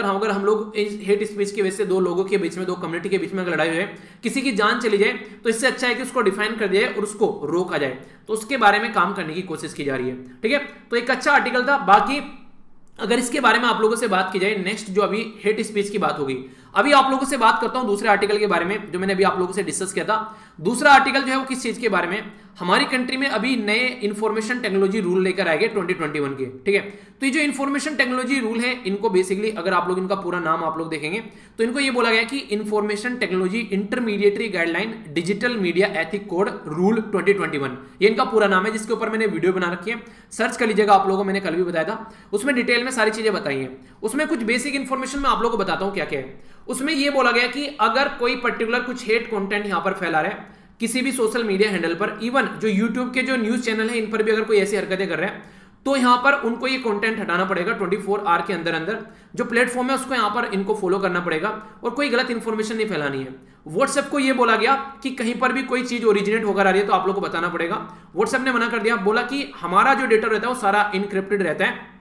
हम लोग हेट स्पीच की वजह से दो लोगों के बीच में, दो कम्युनिटी के बीच में अगर लड़ाई हुई, किसी की जान चली जाए, तो इससे अच्छा है कि उसको डिफाइन कर दिया जाए और उसको रोका जाए। तो उसके बारे में काम करने की कोशिश की जा रही है। ठीक है, तो एक अच्छा आर्टिकल था। बाकी अगर इसके बारे में आप लोगों से बात की जाए, नेक्स्ट जो अभी हेट स्पीच की बात होगी, अभी आप लोगों से बात करता हूं दूसरे आर्टिकल के बारे में जो मैंने अभी आप लोगों से डिस्कस किया था। दूसरा आर्टिकल जो है वो किस चीज के बारे में, हमारी कंट्री में अभी नए इंफॉर्मेशन टेक्नोलॉजी रूल लेकर आए गए 2021 के। ठीक है, तो ये जो इंफॉर्मेशन टेक्नोलॉजी रूल है इनको बेसिकली अगर आप लोग इनका पूरा नाम आप लोग देखेंगे तो इनको ये बोला गया कि information technology intermediary guideline digital media ethic code rule 2021, ये इनका पूरा नाम है, जिसके ऊपर मैंने वीडियो बना रखी है, सर्च कर लीजिएगा। आप लोगों को मैंने कल भी बताया था, उसमें डिटेल में सारी चीजें बताई हैं। उसमें कुछ बेसिक इंफॉर्मेशन मैं आप लोगों को बताता हूं क्या क्या है। उसमें यह बोला गया कि अगर कोई पर्टिकुलर कुछ हेट कंटेंट यहां पर फैला रहा है किसी भी सोशल मीडिया हैंडल पर, इवन जो यूट्यूब के जो न्यूज चैनल है इन पर भी अगर कोई ऐसी हरकतें कर रहे हैं तो यहां पर उनको ये कंटेंट हटाना पड़ेगा 24 आवर के अंदर अंदर। जो प्लेटफॉर्म है उसको यहां पर इनको फॉलो करना पड़ेगा और कोई गलत इंफॉर्मेशन नहीं फैलानी है। व्हाट्सएप को ये बोला गया कि कहीं पर भी कोई चीज ओरिजिनेट होकर आ रही है तो आप लोग को बताना पड़ेगा। व्हाट्सएप ने मना कर दिया, बोला कि हमारा जो डेटा रहता है वो सारा इनक्रिप्टेड रहता है,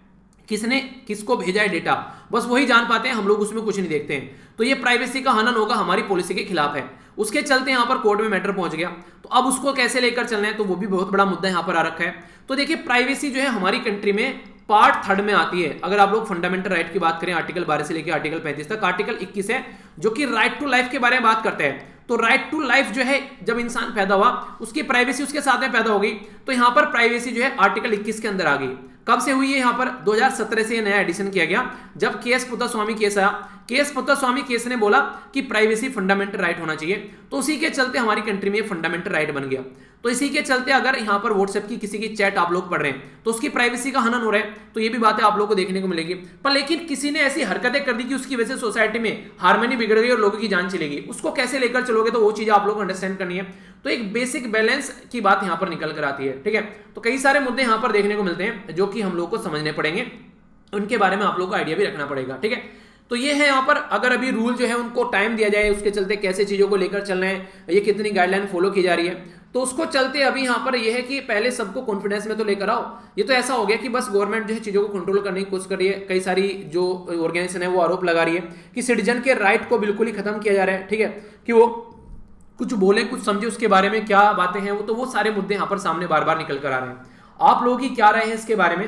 किसने किसको भेजा है डेटा बस वही जान पाते हैं, हम लोग उसमें कुछ नहीं देखते हैं। तो ये प्राइवेसी का हनन होगा, हमारी पॉलिसी के खिलाफ है। उसके चलते यहां पर कोर्ट में मैटर पहुंच गया। तो अब उसको कैसे लेकर चलना है तो वो भी बहुत बड़ा मुद्दा यहां पर आ रखा है। तो देखिए प्राइवेसी जो है हमारी कंट्री में पार्ट 3 में आती है। अगर आप लोग फंडामेंटल राइट की बात करें, आर्टिकल 12 से लेकर आर्टिकल 35 तक, आर्टिकल 21 है जो कि राइट टू लाइफ के बारे में बात करते हैं। तो राइट टू लाइफ जो है, जब इंसान पैदा हुआ उसकी प्राइवेसी उसके साथ में पैदा हो गई, तो यहां पर प्राइवेसी जो है आर्टिकल 21 के अंदर आ गई। कब से हुई है? यहां पर 2017 से नया एडिशन किया गया, जब के एस पुत्तस्वामी केस आया। के एस पुत्तस्वामी केस ने बोला कि प्राइवेसी फंडामेंटल राइट होना चाहिए, तो उसी के चलते हमारी कंट्री में फंडामेंटल राइट बन गया। तो इसी के चलते अगर यहां पर व्हाट्सएप की किसी की चैट आप लोग पढ़ रहे हैं तो उसकी प्राइवेसी का हनन हो रहा है, तो ये भी बातें आप लोगों को देखने को मिलेगी। पर लेकिन किसी ने ऐसी हरकतें कर दी कि उसकी वजह से सोसाइटी में हार्मनी बिगड़ गई और लोगों की जान चलेगी, उसको कैसे लेकर चलोगे, तो वो चीजें आप लोग को अंडरस्टैंड करनी है। तो एक बेसिक बैलेंस की बात यहां पर निकल कर आती है, ठीक है। तो कई सारे मुद्दे यहां पर देखने को मिलते हैं जो कि हम लोग को समझने पड़ेंगे, उनके बारे में आप लोग को आइडिया भी रखना पड़ेगा, ठीक है। तो ये है यहाँ पर, अगर अभी रूल जो है उनको टाइम दिया जाए, उसके चलते कैसे चीजों को लेकर चलना है, ये कितनी गाइडलाइन फॉलो की जा रही है, तो उसको चलते अभी यहाँ पर ये है कि पहले सबको कॉन्फिडेंस में तो लेकर आओ। ये तो ऐसा हो गया कि बस गवर्नमेंट जो है चीजों को कंट्रोल करने की कोशिश कर रही है। कई सारी जो ऑर्गेनाइजेशन है वो आरोप लगा रही है कि सिटीजन के राइट को बिल्कुल ही खत्म किया जा रहा है, ठीक है, कि वो कुछ बोले कुछ समझे, उसके बारे में क्या बातें हैं वो, तो वो सारे मुद्दे यहाँ पर सामने बार बार निकल कर आ रहे हैं। आप लोगों की क्या राय है इसके बारे में,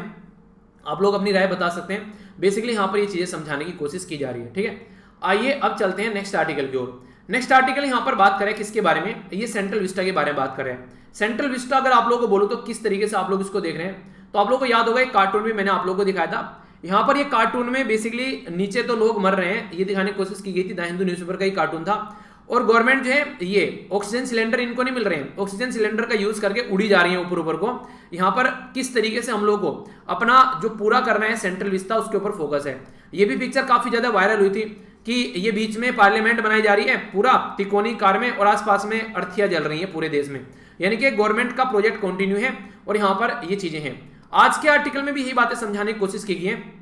आप लोग अपनी राय बता सकते हैं। बेसिकली यहाँ पर ये चीजें समझाने की कोशिश की जा रही है, ठीक है। आइए अब चलते हैं नेक्स्ट आर्टिकल की ओर। नेक्स्ट आर्टिकल यहाँ पर बात करें किसके बारे में, ये सेंट्रल विस्टा के बारे में बात कर रहे हैं। सेंट्रल विस्टा अगर आप लोगों को बोलो तो किस तरीके से आप लोग इसको देख रहे हैं, तो आप लोगों को याद होगा एक कार्टून भी मैंने आप लोगों को दिखाया था। यहाँ पर ये कार्टून में बेसिकली नीचे तो लोग मर रहे हैं, ये दिखाने की कोशिश की गई थी। द हिंदू न्यूज़पेपर का ही कार्टून था, और गवर्नमेंट जो है ये ऑक्सीजन सिलेंडर इनको नहीं मिल रहे हैं, ऑक्सीजन सिलेंडर का यूज करके उड़ी जा रही है ऊपर ऊपर को। यहाँ पर किस तरीके से हम लोग को अपना जो पूरा करना है सेंट्रल विस्टा, उसके ऊपर फोकस है। ये भी पिक्चर काफी ज्यादा वायरल हुई थी कि ये बीच में पार्लियामेंट बनाई जा रही है पूरा तिकोनी कार में, और आसपास में अर्थियां जल रही है पूरे देश में, यानी कि गवर्नमेंट का प्रोजेक्ट कंटिन्यू है और यहाँ पर ये चीजें हैं। आज के आर्टिकल में भी यही बातें समझाने की कोशिश की गई है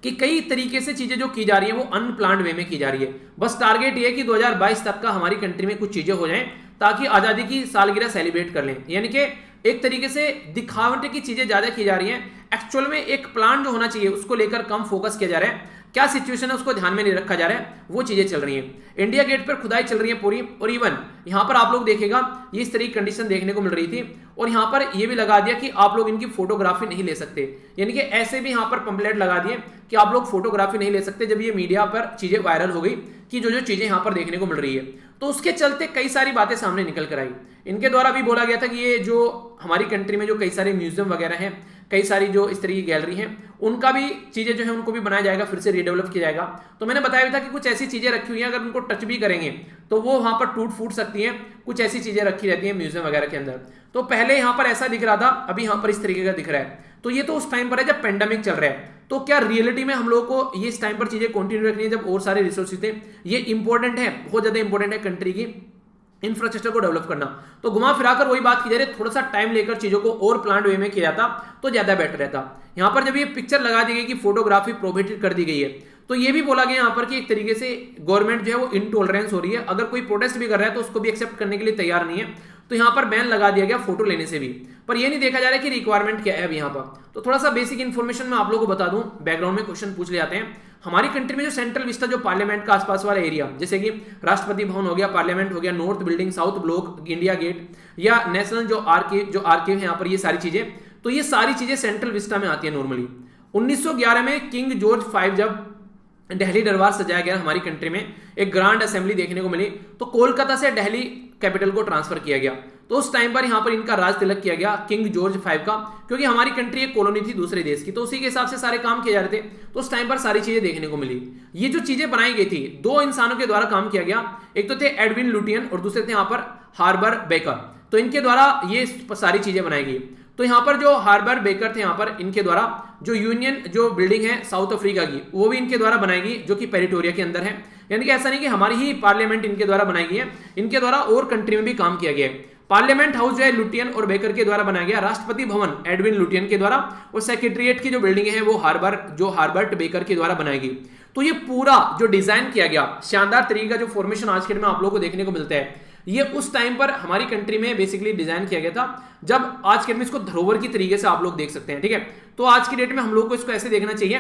कि कई तरीके से चीजें जो की जा रही है वो अनप्लान्ड वे में की जा रही है। बस टारगेट ये है कि 2022 तक का हमारी कंट्री में कुछ चीजें हो जाएं ताकि आजादी की सालगिरह सेलिब्रेट कर लें। यानी कि एक तरीके से दिखावटे की चीजें ज्यादा की जा रही हैं, एक्चुअल में एक प्लान जो होना चाहिए उसको लेकर कम फोकस किया जा रहा है। क्या सिचुएशन है उसको ध्यान में नहीं रखा जा रहा है, वो चीजें चल रही हैं। इंडिया गेट पर खुदाई चल रही है पूरी, और इवन यहां पर आप लोग देखेगा ये इस तरह की कंडीशन देखने को मिल रही थी, और यहां पर ये भी लगा दिया कि आप लोग इनकी फोटोग्राफी नहीं ले सकते। यानी कि ऐसे भी यहां पर पंपलेट लगा दिए कि आप लोग फोटोग्राफी नहीं ले सकते, जब ये मीडिया पर चीजें वायरल हो गई कि जो जो चीजें यहां पर देखने को मिल रही है। तो उसके चलते कई सारी बातें सामने निकल कर आई। इनके द्वारा भी बोला गया था कि ये जो हमारी कंट्री में जो कई सारे म्यूजियम वगैरह हैं, कई सारी जो इस तरह की गैलरी हैं, उनका भी चीजें जो है उनको भी बनाया जाएगा, फिर से रीडेवलप किया जाएगा। तो मैंने बताया भी था कि कुछ ऐसी चीजें रखी हुई हैं, अगर उनको टच भी करेंगे तो वो वहां पर टूट फूट सकती हैं। कुछ ऐसी चीजें रखी रहती हैं म्यूजियम वगैरह के अंदर। तो पहले यहां पर ऐसा दिख रहा था, अभी यहां पर इस तरीके का दिख रहा है। तो ये तो उस टाइम पर है जब पेंडेमिक चल रहा है। तो क्या रियलिटी में हम लोगों को ये इस टाइम पर चीजें कंटिन्यू रखनी है जब और सारे रिसोर्सेज थे? ये इंपॉर्टेंट है, बहुत ज्यादा इंपॉर्टेंट है कंट्री की इंफ्रास्ट्रक्चर को डेवलप करना। तो घुमा फिराकर वही बात की जा रही है, थोड़ा सा टाइम लेकर चीजों को और प्लान वे में किया जाता तो ज्यादा बेटर रहता। यहां पर जब ये पिक्चर लगा दी गई कि फोटोग्राफी प्रोहिबिटेड कर दी गई है, तो ये भी बोला गया यहाँ पर कि एक तरीके से गवर्नमेंट जो है वो इनटॉलरेंस हो रही है, अगर कोई प्रोटेस्ट भी कर रहा है तो उसको भी एक्सेप्ट करने के लिए तैयार नहीं है। तो यहाँ पर बैन लगा दिया गया फोटो लेने से भी, पर ये नहीं देखा जा रहा है कि रिक्वायरमेंट क्या है अब यहाँ पर। तो थोड़ा सा बेसिक इन्फॉर्मेशन मैं आप लोगों को बता दूं, बैकग्राउंड में क्वेश्चन पूछ ले जाते हैं। हमारी कंट्री में जो सेंट्रल विस्टा जो पार्लियामेंट का आसपास वाला एरिया, जैसे कि राष्ट्रपति भवन हो गया, पार्लियामेंट हो गया, north building, South Block, India Gate, या नेशनल जो आर्किव है यहाँ पर, ये सारी चीजें, तो ये सारी चीजें सेंट्रल विस्टा में आती है नॉर्मली। 1911 में किंग जॉर्ज 5 जब दिल्ली दरबार सजाया गया हमारी कंट्री में, एक ग्रांड असेंबली देखने को मिली, तो कोलकाता से दिल्ली कैपिटल को ट्रांसफर किया गया। तो उस टाइम पर यहाँ पर इनका राज तिलक किया गया किंग जॉर्ज 5 का, क्योंकि हमारी कंट्री एक कॉलोनी थी दूसरे देश की, तो उसी के हिसाब से सारे काम किए जा रहे थे। तो उस टाइम पर सारी चीजें देखने को मिली। ये जो चीजें बनाई गई थी, दो इंसानों के द्वारा काम किया गया, एक तो थे एडविन लुटियन और दूसरे थे यहाँ पर हार्बर बेकर। तो इनके द्वारा ये सारी चीजें बनाई गई। तो यहाँ पर जो हार्बर बेकर थे, यहाँ पर इनके द्वारा जो यूनियन जो बिल्डिंग है साउथ अफ्रीका की, वो भी इनके द्वारा बनाई गई, जो कि पेरिटोरिया के अंदर है। यानी कि ऐसा नहीं कि हमारी ही पार्लियामेंट इनके द्वारा बनाई गई है, इनके द्वारा और कंट्री में भी काम किया गया है। पार्लियामेंट हाउस जो है लुटियन और बेकर के द्वारा बनाया गया, राष्ट्रपति भवन एडविन लुटियन के द्वारा, और सेक्रेटरिएट की जो बिल्डिंग है वो हार्बर्ट बेकर के द्वारा बनाई गई। तो ये पूरा जो डिजाइन किया गया, शानदार तरीके का जो फॉर्मेशन आज के डेट में आप लोगों को देखने को मिलता है, ये उस टाइम पर हमारी कंट्री में बेसिकली डिजाइन किया गया था, जब आज के डेट में इसको धरोहर की तरीके से आप लोग देख सकते हैं। ठीक है, तो आज की डेट में हम लोग को इसको ऐसे देखना चाहिए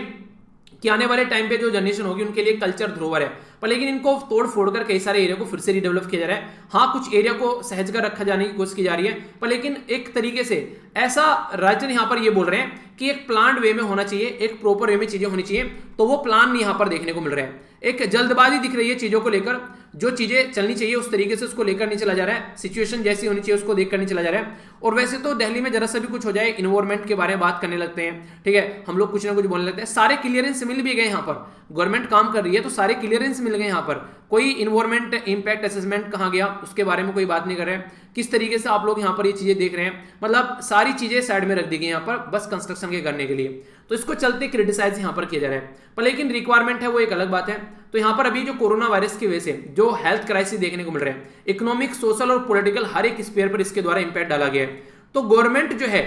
कि आने वाले टाइम पे जो जनरेशन होगी उनके लिए कल्चर धरोहर है। पर लेकिन इनको तोड़ फोड़ कर कई सारे एरिया को फिर से रिडेवलप किया जा रहा है। हाँ, कुछ एरिया को सहज कर रखा जाने की कोशिश की जा रही है, पर लेकिन एक तरीके से ऐसा राजन यहाँ पर ये बोल रहे हैं कि एक प्लान्ड वे में होना चाहिए, एक प्रॉपर वे में चीजें होनी चाहिए, तो वो प्लान यहाँ पर देखने को मिल रहा है। एक जल्दबाजी दिख रही है चीजों को लेकर, जो चीजें चलनी चाहिए उस तरीके से उसको लेकर नहीं चला जा रहा है, सिचुएशन जैसी होनी चाहिए उसको देखकर नहीं चला जा रहा है। और वैसे तो दिल्ली में जरा सा भी कुछ हो जाए इन्वायरमेंट के बारे में बात करने लगते हैं, ठीक है, हम लोग कुछ ना कुछ बोलने लगते हैं। सारे क्लियरेंस मिल भी गए यहाँ पर, गवर्नमेंट काम कर रही है तो सारे क्लियरेंस मिल गए यहाँ पर। कोई इन्वायरमेंट इंपैक्ट असेसमेंट कहाँ गया उसके बारे में कोई बात नहीं कर रहे हैं। किस तरीके से आप लोग यहाँ पर ये चीजें देख रहे हैं, मतलब सारी चीजें साइड में रख दी गई यहाँ पर बस कंस्ट्रक्शन के करने के लिए, तो इसको चलते क्रिटिसाइज यहाँ पर किया जा रहा है। पर लेकिन रिक्वायरमेंट है वो एक अलग बात है। तो यहाँ पर अभी जो कोरोना वायरस की वजह से जो हेल्थ क्राइसिस देखने को मिल रहा है, इकोनॉमिक, सोशल और पॉलिटिकल हर एक स्फीयर पर इसके द्वारा इंपैक्ट डाला गया है। तो गवर्नमेंट जो है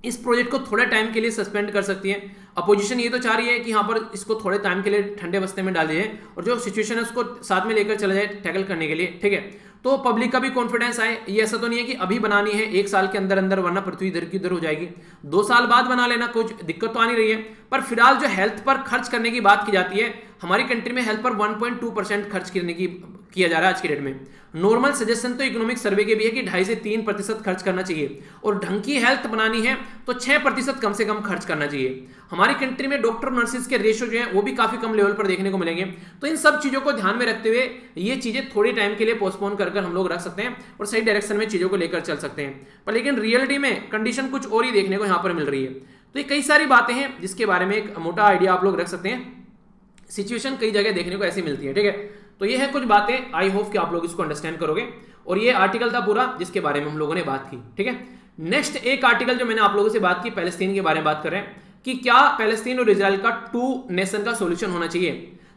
इस प्रोजेक्ट को थोड़े टाइम के लिए सस्पेंड कर सकती है। अपोजिशन ये तो चाह रही है कि यहाँ पर इसको थोड़े टाइम के लिए ठंडे बस्ते में डाल दिए और जो सिचुएशन है उसको साथ में लेकर चला जाए टैकल करने के लिए, ठीक है। तो पब्लिक का भी कॉन्फिडेंस आए। ये ऐसा तो नहीं है कि अभी बनानी है 1 साल के अंदर अंदर, वरना पृथ्वी इधर की उधर हो जाएगी। 2 साल बाद बना लेना, कुछ दिक्कत तो आ नहीं रही है। पर फिलहाल जो हेल्थ पर खर्च करने की बात की जाती है, हमारी कंट्री में हेल्थ पर 1.2% खर्च करने की किया जा रहा है आज की डेट में। नॉर्मल सजेशन तो इकोनॉमिक सर्वे के भी है कि 2.5 से 3% खर्च करना चाहिए, और ढंग की हेल्थ बनानी है तो 6% कम से कम खर्च करना चाहिए। हमारी कंट्री में डॉक्टर नर्सिस के रेशो जो है वो भी काफी कम लेवल पर देखने को मिलेंगे। तो इन सब चीजों को ध्यान में रखते हुए ये चीजें थोड़ी टाइम के लिए पोस्टपोन कर हम लोग रख सकते हैं और सही डायरेक्शन में चीजों को लेकर चल सकते हैं। पर लेकिन रियलिटी में कंडीशन कुछ और ही देखने को यहाँ पर मिल रही है। तो ये कई सारी बातें हैं जिसके बारे में एक मोटा आइडिया आप लोग रख सकते हैं। सिचुएशन कई जगह देखने को ऐसी मिलती है, ठीक है। तो ये है कुछ बातें, आई होप कि आप लोग इसको अंडरस्टैंड करोगे। और ये आर्टिकल था पूरा जिसके बारे में हम लोगों ने बात की, ठीक है। नेक्स्ट एक आर्टिकल जो मैंने आप लोगों से बात की, पैलेस्तीन के बारे में बात कर रहे हैं कि क्या पैलेस्तीन और इजराइल का 2 नेशन का सॉल्यूशन होना चाहिए।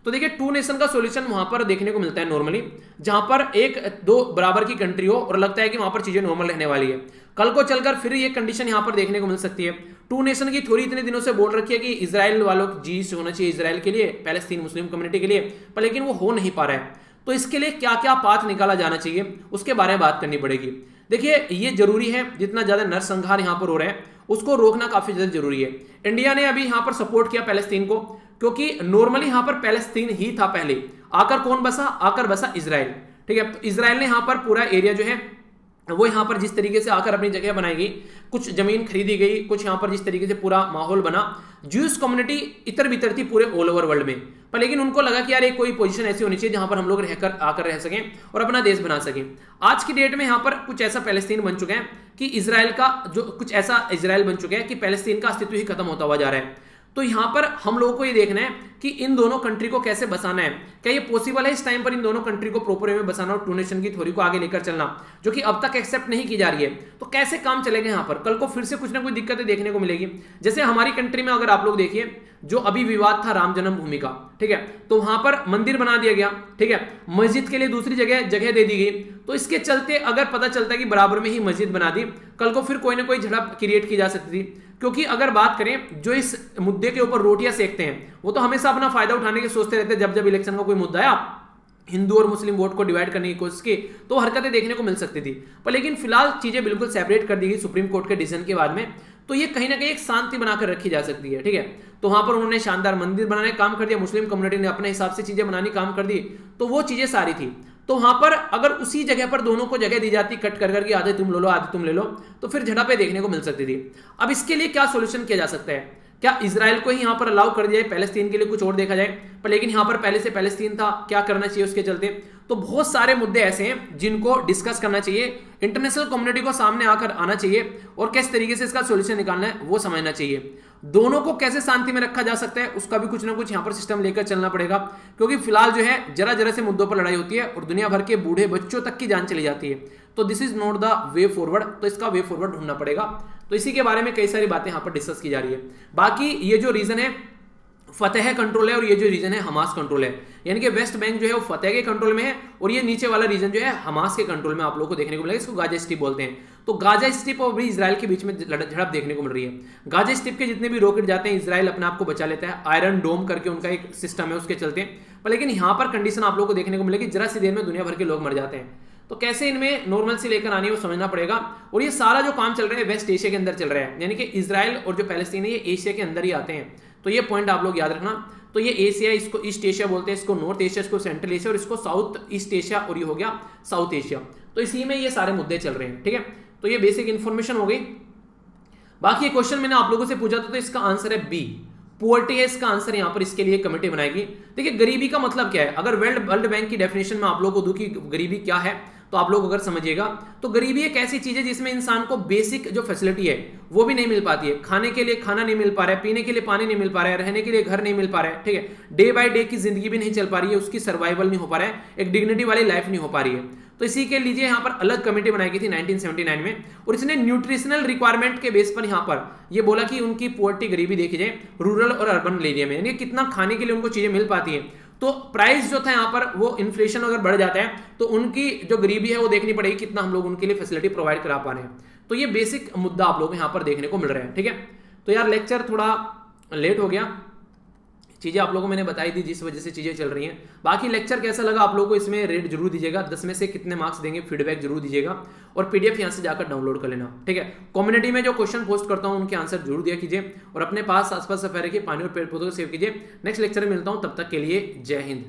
तो देखिए 2 नेशन का सॉल्यूशन वहां पर देखने को मिलता है नॉर्मली, जहां पर 1-2 बराबर की कंट्री हो और लगता है कि वहां पर चीजें नॉर्मल रहने वाली है। कल को चलकर फिर ये कंडीशन यहां पर देखने को मिल सकती है। 2 नेशन की थ्योरी इतने दिनों से बोल रखी है कि इजराइल वालों की जीस होना चाहिए इजराइल के लिए, पैलेस्तीन मुस्लिम कम्युनिटी के लिए, पर लेकिन वो हो नहीं पा रहा है। तो इसके लिए क्या क्या पाथ निकाला जाना चाहिए उसके बारे में बात करनी पड़ेगी। देखिए ये जरूरी है, जितना ज्यादा नरसंहार यहां पर हो रहा है उसको रोकना काफी ज्यादा जरूरी है। इंडिया ने अभी यहां पर सपोर्ट किया पैलेस्तीन को, क्योंकि नॉर्मली यहां पर पैलेस्तीन ही था पहले, आकर कौन बसा, आकर बसा इजराइल, ठीक है। तो इजराइल ने यहां पर पूरा एरिया जो है वो यहां पर जिस तरीके से आकर अपनी जगह बनाई गई, कुछ जमीन खरीदी गई, कुछ यहां पर जिस तरीके से पूरा माहौल बना, ज्यूस कम्युनिटी इतर बितर थी पूरे ऑल ओवर वर्ल्ड में। पर लेकिन उनको लगा कि यार एक कोई पोजीशन ऐसी होनी चाहिए जहां पर हम लोग रहकर आकर रह सकें और अपना देश बना सकें। आज की डेट में यहां पर कुछ ऐसा पैलेस्तीन बन चुका है कि इजराइल का जो कुछ ऐसा इजराइल बन चुका है कि पैलेस्तीन का अस्तित्व ही खत्म होता हुआ जा रहा है। तो यहां पर हम लोगों को ये देखना है कि इन दोनों कंट्री को कैसे बसाना है। क्या ये पॉसिबल है इस टाइम पर इन दोनों कंट्री को प्रॉपर वे में बसाना और 2 नेशन की थ्योरी को आगे लेकर चलना, जो कि अब तक एक्सेप्ट नहीं की जा रही है। तो कैसे काम चलेगा यहाँ पर, कल को फिर से कुछ ना कुछ दिक्कतें देखने को मिलेगी। जैसे हमारी कंट्री में अगर आप लोग देखिए, जो अभी विवाद था राम जन्मभूमि का, ठीक है, तो वहां पर मंदिर बना दिया गया, ठीक है, मस्जिद के लिए दूसरी जगह दे दी गई। तो इसके चलते अगर पता चलता है कि बराबर में ही मस्जिद बना दी, कल को फिर कोई ना कोई झड़प क्रिएट की जा सकती थी। क्योंकि अगर बात करें जो इस मुद्दे के ऊपर रोटियां सेकते हैं वो तो हमेशा अपना फायदा उठाने के सोचते रहते हैं। जब जब इलेक्शन का कोई मुद्दा आया, हिंदू और मुस्लिम वोट को डिवाइड करने की कोशिश की, तो हरकतें देखने को मिल सकती थी। पर लेकिन फिलहाल चीजें बिल्कुल सेपरेट कर दी गई सुप्रीम कोर्ट के डिसीजन के बाद में, तो ये कहीं ना कहीं एक शांति बनाकर रखी जा सकती है, ठीक है। तो वहां पर उन्होंने शानदार मंदिर बनाने का काम कर दिया, मुस्लिम कम्युनिटी ने अपने हिसाब से चीजें बनाने काम कर दी, तो वो चीजें सारी थी। तो वहां पर अगर उसी जगह पर दोनों को जगह दी जाती कट कर करके, आधे तुम ले लो आधे तुम ले लो, तो फिर झड़पें देखने को मिल सकती थी। अब इसके लिए क्या सोल्यूशन किया जा सकता है, क्या इजराइल को ही यहां पर अलाउ कर दिया जाए, पैलेस्तीन के लिए कुछ और देखा जाए। पर लेकिन यहां पर पहले से पैलेस्तीन था, क्या करना चाहिए उसके चलते। तो बहुत सारे मुद्दे ऐसे हैं जिनको डिस्कस करना चाहिए, इंटरनेशनल कम्युनिटी को सामने आकर आना चाहिए और किस तरीके से इसका सोल्यूशन निकालना है वो समझना चाहिए। दोनों को कैसे शांति में रखा जा सकता है उसका भी कुछ ना कुछ यहां पर सिस्टम लेकर चलना पड़ेगा, क्योंकि फिलहाल जो है जरा जरा से मुद्दों पर लड़ाई होती है और दुनिया भर के बूढ़े बच्चों तक की जान चली जाती है। तो this is not the way forward, तो इसका वे फॉरवर्ड ढूंढना पड़ेगा। तो इसी के बारे में कई सारी बातें यहां पर डिस्कस की जा रही है। बाकी ये जो रीजन है फतेह कंट्रोल है और ये जो रीजन है हमास कंट्रोल है, यानी कि वेस्ट बैंक जो है वो फतेह के कंट्रोल में है और ये नीचे वाला रीजन जो है हमास के कंट्रोल में आप लोगों को देखने को मिलेगा। इसको गाजा स्ट्रिप बोलते हैं। तो गाजा स्ट्रिप और भी इजराइल के बीच में झड़प देखने को मिल रही है। गाजा स्ट्रिप के जितने भी रॉकेट जाते हैं इजराइल अपने आप को बचा लेता है, आयरन डोम करके उनका एक सिस्टम है उसके चलते। पर लेकिन यहाँ पर कंडीशन आप लोगों को देखने को मिलेगी, जरा सी देर में दुनिया भर के लोग मर जाते हैं। तो कैसे इनमें नॉर्मल से लेकर आनी है वो समझना पड़ेगा। और ये सारा जो काम चल रहा है वेस्ट एशिया के अंदर चल रहा है, यानी कि इजराइल और जो पैलेस्तीन है ये एशिया के अंदर ही आते हैं। तो ये पॉइंट आप लोग याद रखना। तो ये एशिया, इसको ईस्ट एशिया बोलते हैं, इसको नॉर्थ एशिया, इसको सेंट्रल एशिया और इसको साउथ ईस्ट एशिया, और ये हो गया साउथ एशिया। तो इसी में ये सारे मुद्दे चल रहे हैं, ठीक है। तो ये बेसिक इंफॉर्मेशन हो गई। बाकी ये क्वेश्चन मैंने आप लोगों से पूछा था, तो इसका आंसर है बी, पुअर्टी है इसका आंसर। यहां पर इसके लिए कमेटी बनाएगी। देखिए गरीबी का मतलब क्या है, अगर वर्ल्ड बैंक की डेफिनेशन में आप लोगों को दूं कि गरीबी क्या है, तो आप लोग अगर समझिएगा तो गरीबी एक ऐसी चीज है जिसमें इंसान को बेसिक जो फैसिलिटी है वो भी नहीं मिल पाती है। खाने के लिए खाना नहीं मिल पा रहा है, पीने के लिए पानी नहीं मिल पा रहा है, रहने के लिए घर नहीं मिल पा रहा है, ठीक है। डे बाय डे की जिंदगी भी नहीं चल पा रही है, उसकी सर्वाइवल नहीं हो पा रहा है, एक डिग्निटी वाली लाइफ नहीं हो पा रही है। तो इसी के लीजिए यहाँ पर अलग कमेटी बनाई गई थी 1979 में, और इसने न्यूट्रिशनल रिक्वायरमेंट के बेस पर यहाँ पर ये बोला कि उनकी पुअर्टी गरीबी देखी जाए रूरल और अर्बन एरिया में, यानी कितना खाने के लिए उनको चीजें मिल पाती है। तो प्राइस जो था यहाँ पर वो इन्फ्लेशन अगर बढ़ जाता है तो उनकी जो गरीबी है वो देखनी पड़ेगी, कितना हम लोग उनके लिए फैसिलिटी प्रोवाइड करा पा रहे हैं। तो ये बेसिक मुद्दा आप लोग यहाँ पर देखने को मिल रहा है, ठीक है। तो यार लेक्चर थोड़ा लेट हो गया, चीज़ें आप लोगों को मैंने बताई थी जिस वजह से चीज़ें चल रही हैं। बाकी लेक्चर कैसा लगा आप लोगों को, इसमें रेट जरूर दीजिएगा, 10 में से कितने मार्क्स देंगे फीडबैक जरूर दीजिएगा, और पीडीएफ यहाँ से जाकर डाउनलोड कर लेना, ठीक है। कम्युनिटी में जो क्वेश्चन पोस्ट करता हूँ उनके आंसर जरूर दिया कीजिए, और अपने पास आसपास सफाई रखिए, पानी और पेड़ पौधों को सेव कीजिए। नेक्स्ट लेक्चर में मिलता हूँ, तब तक के लिए जय हिंद।